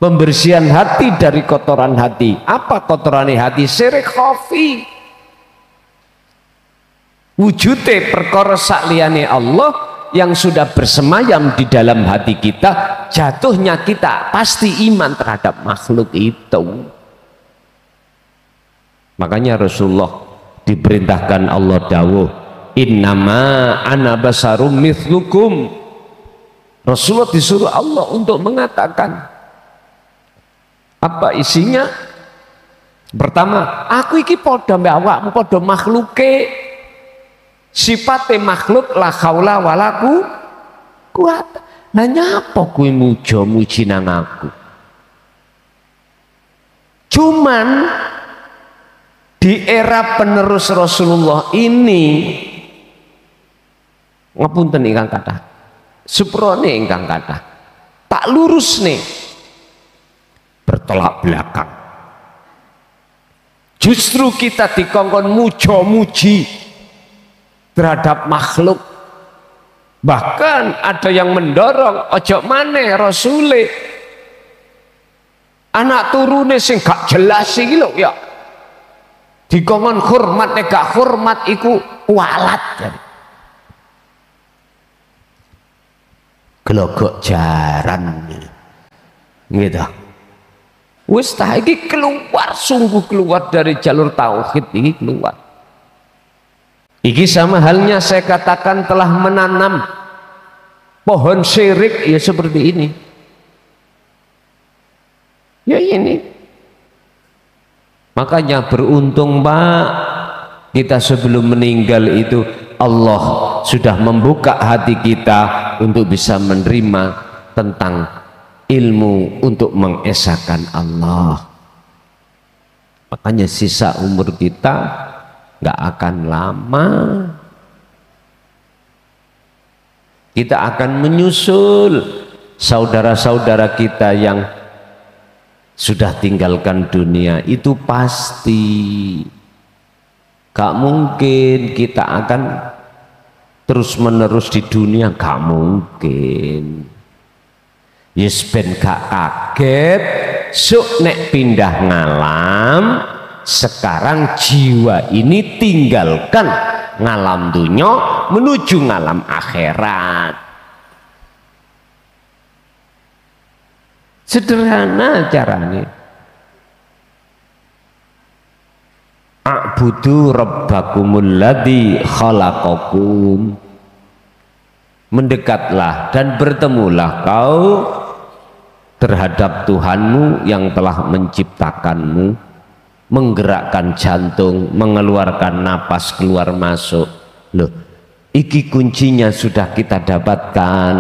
pembersihan hati dari kotoran hati. Apa kotoran hati? Syirik khafi, wujudnya perkara sakliyane Allah yang sudah bersemayam di dalam hati kita. Jatuhnya kita pasti iman terhadap makhluk itu. Makanya Rasulullah diperintahkan Allah dawuh, innama ana basarum mithlukum. Rasulullah disuruh Allah untuk mengatakan apa isinya. Pertama, aku iki padha mbek awakmu, padha makhluke. Sifate makhluk la haula wala quwata. Lah nyapa kuwi muji nang aku? Cuman di era penerus Rasulullah ini, ngapunten ingkang kathah, suprone ingkang kathah, tak lurus nih, bertolak belakang. Justru kita dikongkon muji terhadap makhluk. Bahkan ada yang mendorong ojo maneh Rasule, anak turune sing gak jelas iki lho ya. Dikongkon hormat, nek gak hormat iku kualat. Glogok jaran gitu. Wis ta iki keluar, sungguh keluar dari jalur tauhid ini, keluar. Iki sama halnya saya katakan telah menanam pohon syirik ya seperti ini. Ya ini. Makanya beruntung Pak, kita sebelum meninggal itu Allah sudah membuka hati kita untuk bisa menerima tentang ilmu untuk mengesahkan Allah. Makanya sisa umur kita nggak akan lama. Kita akan menyusul saudara-saudara kita yang sudah tinggalkan dunia, itu pasti. Gak mungkin kita akan terus menerus di dunia, gak mungkin. Yes ben gak kaget sok nek pindah ngalam. Sekarang jiwa ini tinggalkan ngalam dunia menuju ngalam akhirat. Sederhana caranya. A'budu rabbakumul ladzi khalaqakum. Mendekatlah dan bertemulah kau terhadap Tuhanmu yang telah menciptakanmu, menggerakkan jantung, mengeluarkan napas keluar masuk. Loh, iki kuncinya sudah kita dapatkan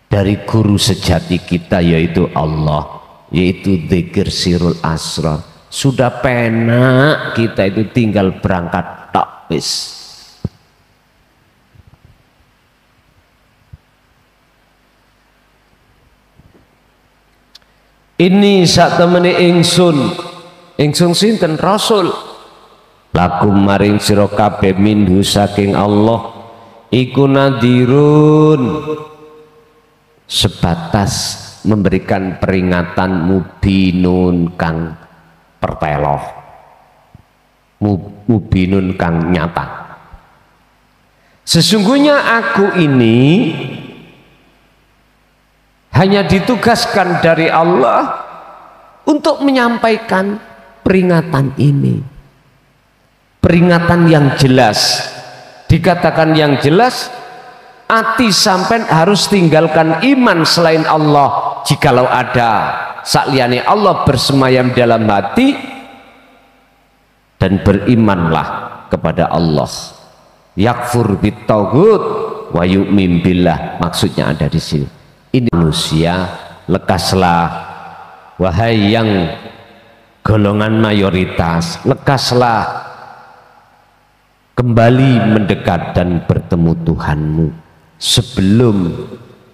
dari guru sejati kita, yaitu Allah, yaitu dzikir sirul asrar. Sudah penak, kita itu tinggal berangkat tok wis. Ini sak temene ingsun sinten Rasul, lakum maring sira kabeh minhu saking Allah iku nadirun, sebatas memberikan peringatan mubinun kang perteloh mubinun kang nyata. Sesungguhnya aku ini hanya ditugaskan dari Allah untuk menyampaikan peringatan ini, peringatan yang jelas. Dikatakan yang jelas, ati sampean harus tinggalkan iman selain Allah. Jikalau ada sakliyane Allah bersemayam dalam hati, dan berimanlah kepada Allah. Yakfur bitaghut wa yu'min billah, maksudnya ada di sini. Ini manusia, lekaslah wahai yang golongan mayoritas, lekaslah kembali mendekat dan bertemu Tuhanmu sebelum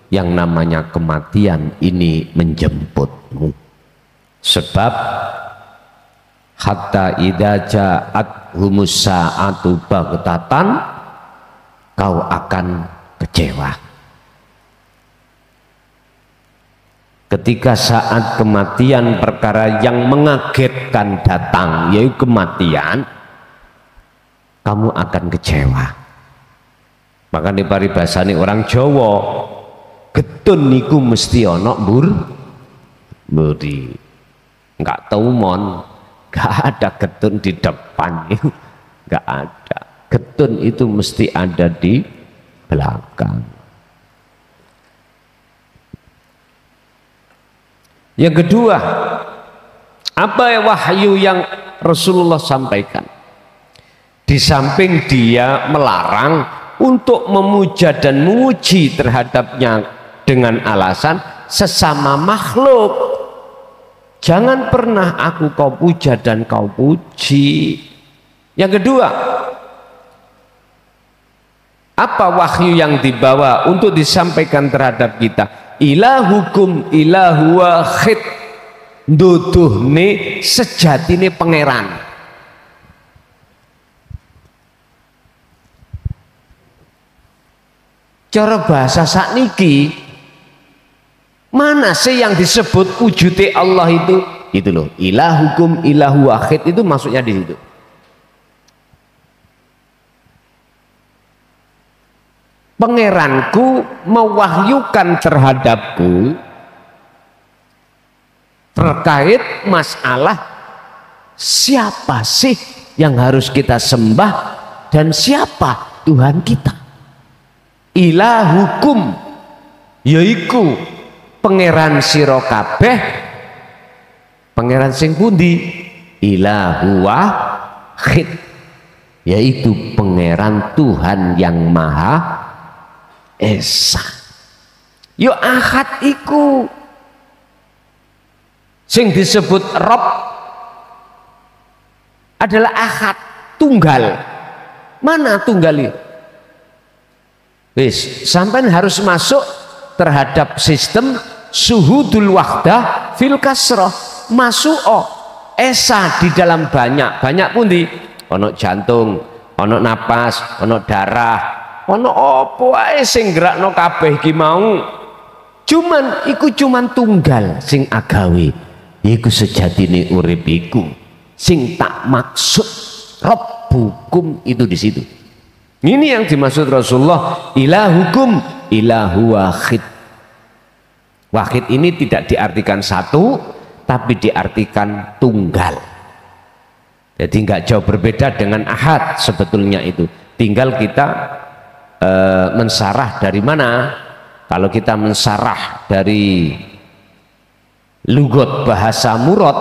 yang namanya kematian ini menjemputmu. Sebab hatta idza ja'at humus sa'atu baghtatan, kau akan kecewa ketika saat kematian, perkara yang mengagetkan datang, yaitu kematian, kamu akan kecewa. Maka di paribasane orang Jawa, getun niku mesti ana mburi. Enggak tahu mon, enggak ada getun di depan itu, enggak ada. Getun itu mesti ada di belakang. Yang kedua, apa wahyu yang Rasulullah sampaikan? Di samping dia melarang untuk memuja dan memuji terhadapnya dengan alasan sesama makhluk, jangan pernah aku kau puja dan kau puji. Yang kedua, apa wahyu yang dibawa untuk disampaikan terhadap kita? Ilahukum ilahu wahid, duduhne sejatine pangeran. Cara bahasa sakniki, mana sih yang disebut wujude Allah itu? Itu loh, ilahukum ilahu wahid, itu maksudnya di situ. Pangeranku mewahyukan terhadapku terkait masalah siapa sih yang harus kita sembah dan siapa Tuhan kita. Ilahukum yaiku pangeran sira kabeh, pangeran sing pundi? Ilahu wahid, yaitu pangeran Tuhan yang Maha Esa. Yo ahad iku sing disebut Rob adalah ahad, tunggal. Mana tunggal? Wis, sampai harus masuk terhadap sistem suhudul wahdah fil kasroh, masuk esa di dalam banyak pundi, ono jantung, ono napas, ono darah, ono apa ae sing gerakno kabeh iki mau. Cuman iku cuman tunggal sing agawe, iku sejatine urip iku sing tak maksud Rabbukum itu di situ. Ini yang dimaksud Rasulullah, ilahukum ilahu wahid. Wahid ini tidak diartikan satu, tapi diartikan tunggal. Jadi nggak jauh berbeda dengan ahad sebetulnya itu. Tinggal kita mensarah dari mana. Kalau kita mensarah dari lugot bahasa murad,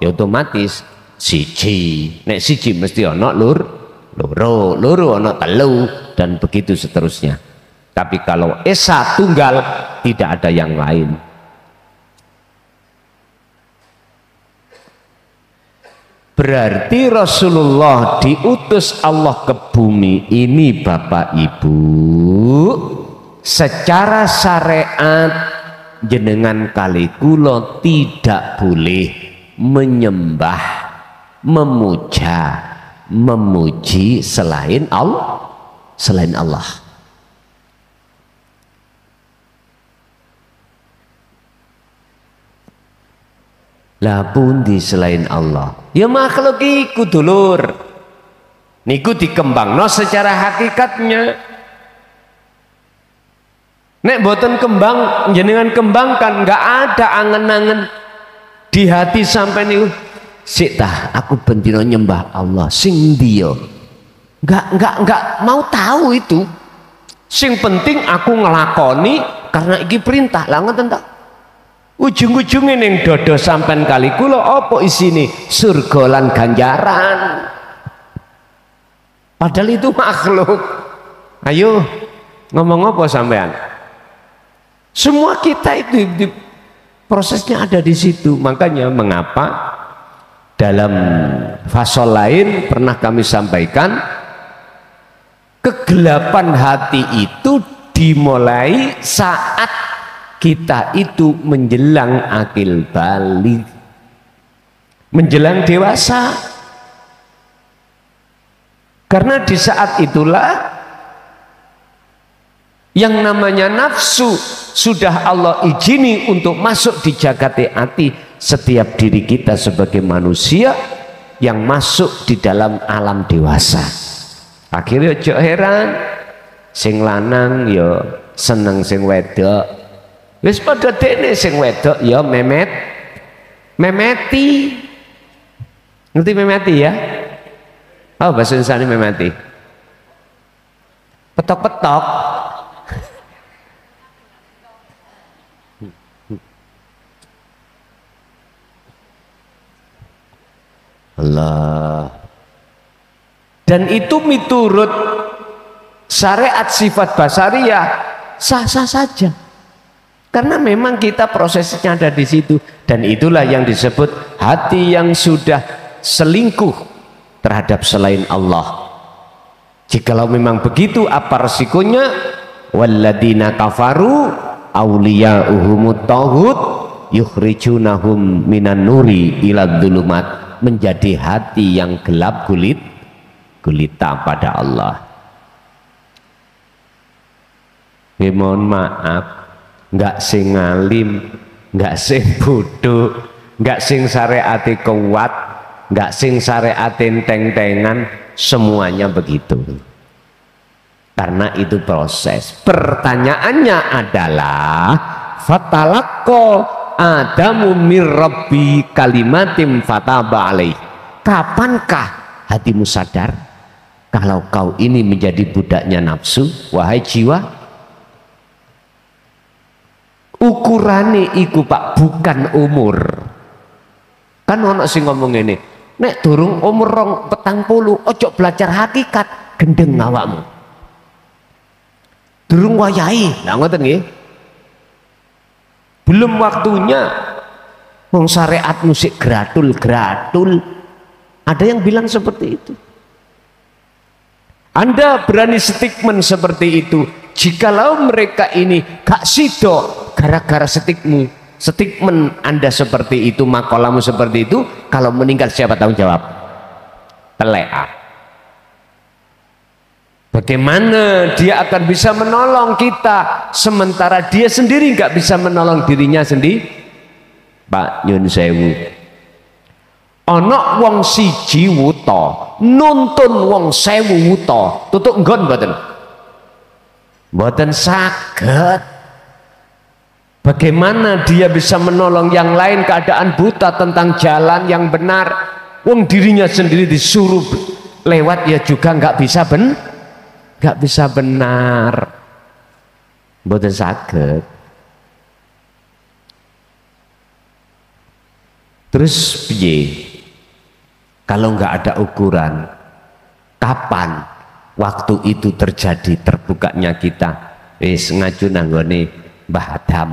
ya otomatis siji. Nek siji mesti ono loro ono telu, dan begitu seterusnya. Tapi kalau esa tunggal, tidak ada yang lain. Berarti Rasulullah diutus Allah ke bumi ini, Bapak Ibu, secara syariat jenengan kali kula tidak boleh menyembah, memuja, memuji selain Allah. Lah pundi selain Allah? Ya makhluk iku dulur. Niku dikembangno secara hakikatnya. Nek boten kembang, jenengan kembangkan, nggak ada angen-angen di hati sampai niku. Sik tah, aku bendino nyembah Allah sing dia. Nggak mau tahu itu. Sing penting aku ngelakoni karena iki perintah. Lah ngoten tak. Ujung-ujungnya ning dodo sampean kali kula apa isine? Surga lan ganjaran. Padahal itu makhluk. Ayo ngomong apa sampean? Semua kita itu prosesnya ada di situ. Makanya mengapa dalam fasal lain pernah kami sampaikan, kegelapan hati itu dimulai saat kita itu menjelang akil balik, menjelang dewasa. Karena di saat itulah yang namanya nafsu sudah Allah izini untuk masuk di jagat hati setiap diri kita sebagai manusia yang masuk di dalam alam dewasa. Akhirnya ojo heran sing lanang ya seneng sing wedok, wis padha dene sing wedok ya memeti. Ngerti memeti ya? Oh bahasa Indonesia memeti. Petok-petok. Allah. Dan itu miturut syariat sifat basariyah sah-sah saja. Karena memang kita prosesnya ada di situ, dan itulah yang disebut hati yang sudah selingkuh terhadap selain Allah. Jikalau memang begitu, apa resikonya? Walladzina kafaru awliya'uhumut taghut yukhrijunahum minan nuri ilad dhulumat, menjadi hati yang gelap gulita pada Allah. Mohon maaf, nggak sing ngalim, nggak sing bodoh, nggak sing syariate kuat, nggak sing syariate enteng-entengan, semuanya begitu. Karena itu proses. Pertanyaannya adalah fatalaqqa Adamu mir rabbi kalimatim fataba alaih. Kapankah hatimu sadar kalau kau ini menjadi budaknya nafsu? Wahai jiwa, ukurane iku Pak, bukan umur. Kan ono sing ngomong ini, nek durung umur 40 ojo belajar hakikat, gendeng awakmu. Durung wayahe. Lah ngoten nggih. Belum waktunya. Wong syariat musik gratul-gratul. Ada yang bilang seperti itu. Anda berani statement seperti itu jikalau mereka ini gak sido gara-gara statement Anda seperti itu, makalamu seperti itu, kalau meninggal siapa tanggung jawab? Telea. Bagaimana dia akan bisa menolong kita sementara dia sendiri nggak bisa menolong dirinya sendiri? Pak nyun sewu, ono wong siji wuta nuntun wong 1000 wuta tutuk nggon mboten saged. Bagaimana dia bisa menolong yang lain keadaan buta tentang jalan yang benar, wong dirinya sendiri disuruh lewat ya juga nggak bisa benar, mboten saged. Terus piye kalau nggak ada ukuran? Kapan waktu itu terjadi terbukanya kita? Wis ngaju nanggone Mbah Adam.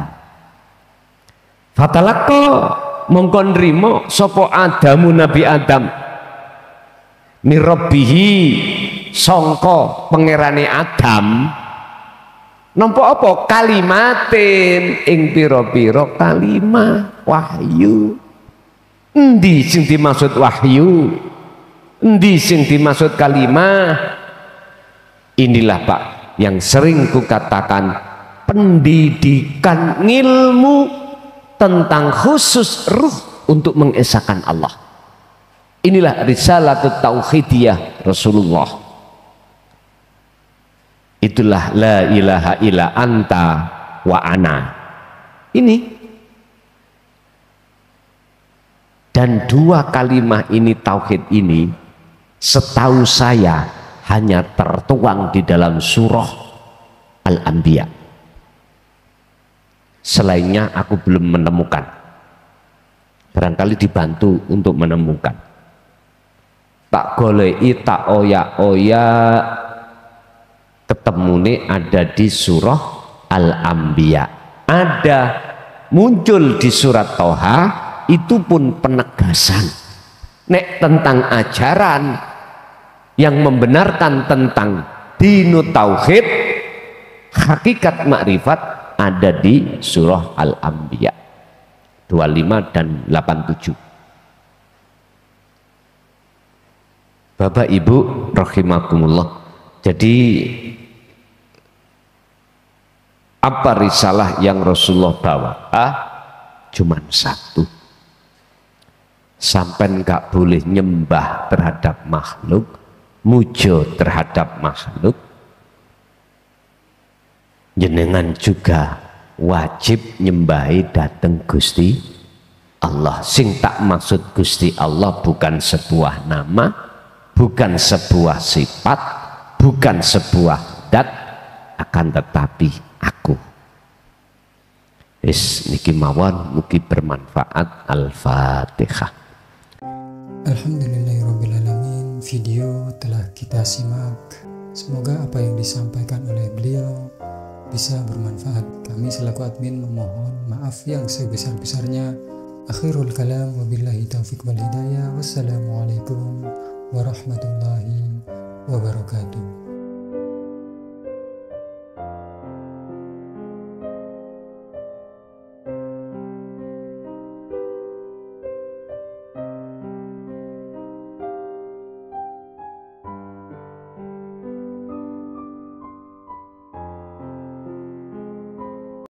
Fatalaqqa mongko nrimo sapa Adamu Nabi Adam mirabbihi sangka pangerane Adam nampa apa? Kalimatin ing pira-pira kalimah wahyu. Endi sing dimaksud wahyu? Endi sing dimaksud kalimah? Inilah Pak yang sering kukatakan, pendidikan ilmu tentang khusus ruh untuk mengesahkan Allah. Inilah risalatut tauhidiyah Rasulullah. Itulah la ilaha illa anta wa ana. Ini. Dan dua kalimat ini, tauhid ini, setahu saya hanya tertuang di dalam surah Al-Anbiya. Selainnya aku belum menemukan. Barangkali dibantu untuk menemukan. Tak golei, tak oya-oya, ketemune ada di surah Al-Anbiya. Ada muncul di surat Toha, itu pun penegasan. Nek tentang ajaran yang membenarkan tentang dinu tauhid, hakikat makrifat ada di surah Al-Anbiya 25 dan 87. Bapak Ibu rahimakumullah. Jadi apa risalah yang Rasulullah bawa? Cuman satu. Sampai nggak boleh nyembah terhadap makhluk, mujo terhadap makhluk. Jenengan juga wajib nyembahi dateng Gusti Allah. Sing tak maksud Gusti Allah bukan sebuah nama, bukan sebuah sifat, bukan sebuah dat, akan tetapi aku. Niki mawon mugi bermanfaat. Al-Fatihah. Alhamdulillahirrabbilalamin. Video telah kita simak. Semoga apa yang disampaikan oleh beliau bisa bermanfaat. Kami selaku admin memohon maaf yang sebesar-besarnya. Akhirul kalam, wabillahi taufiq wal hidayah. Wassalamualaikum warahmatullahi wabarakatuh.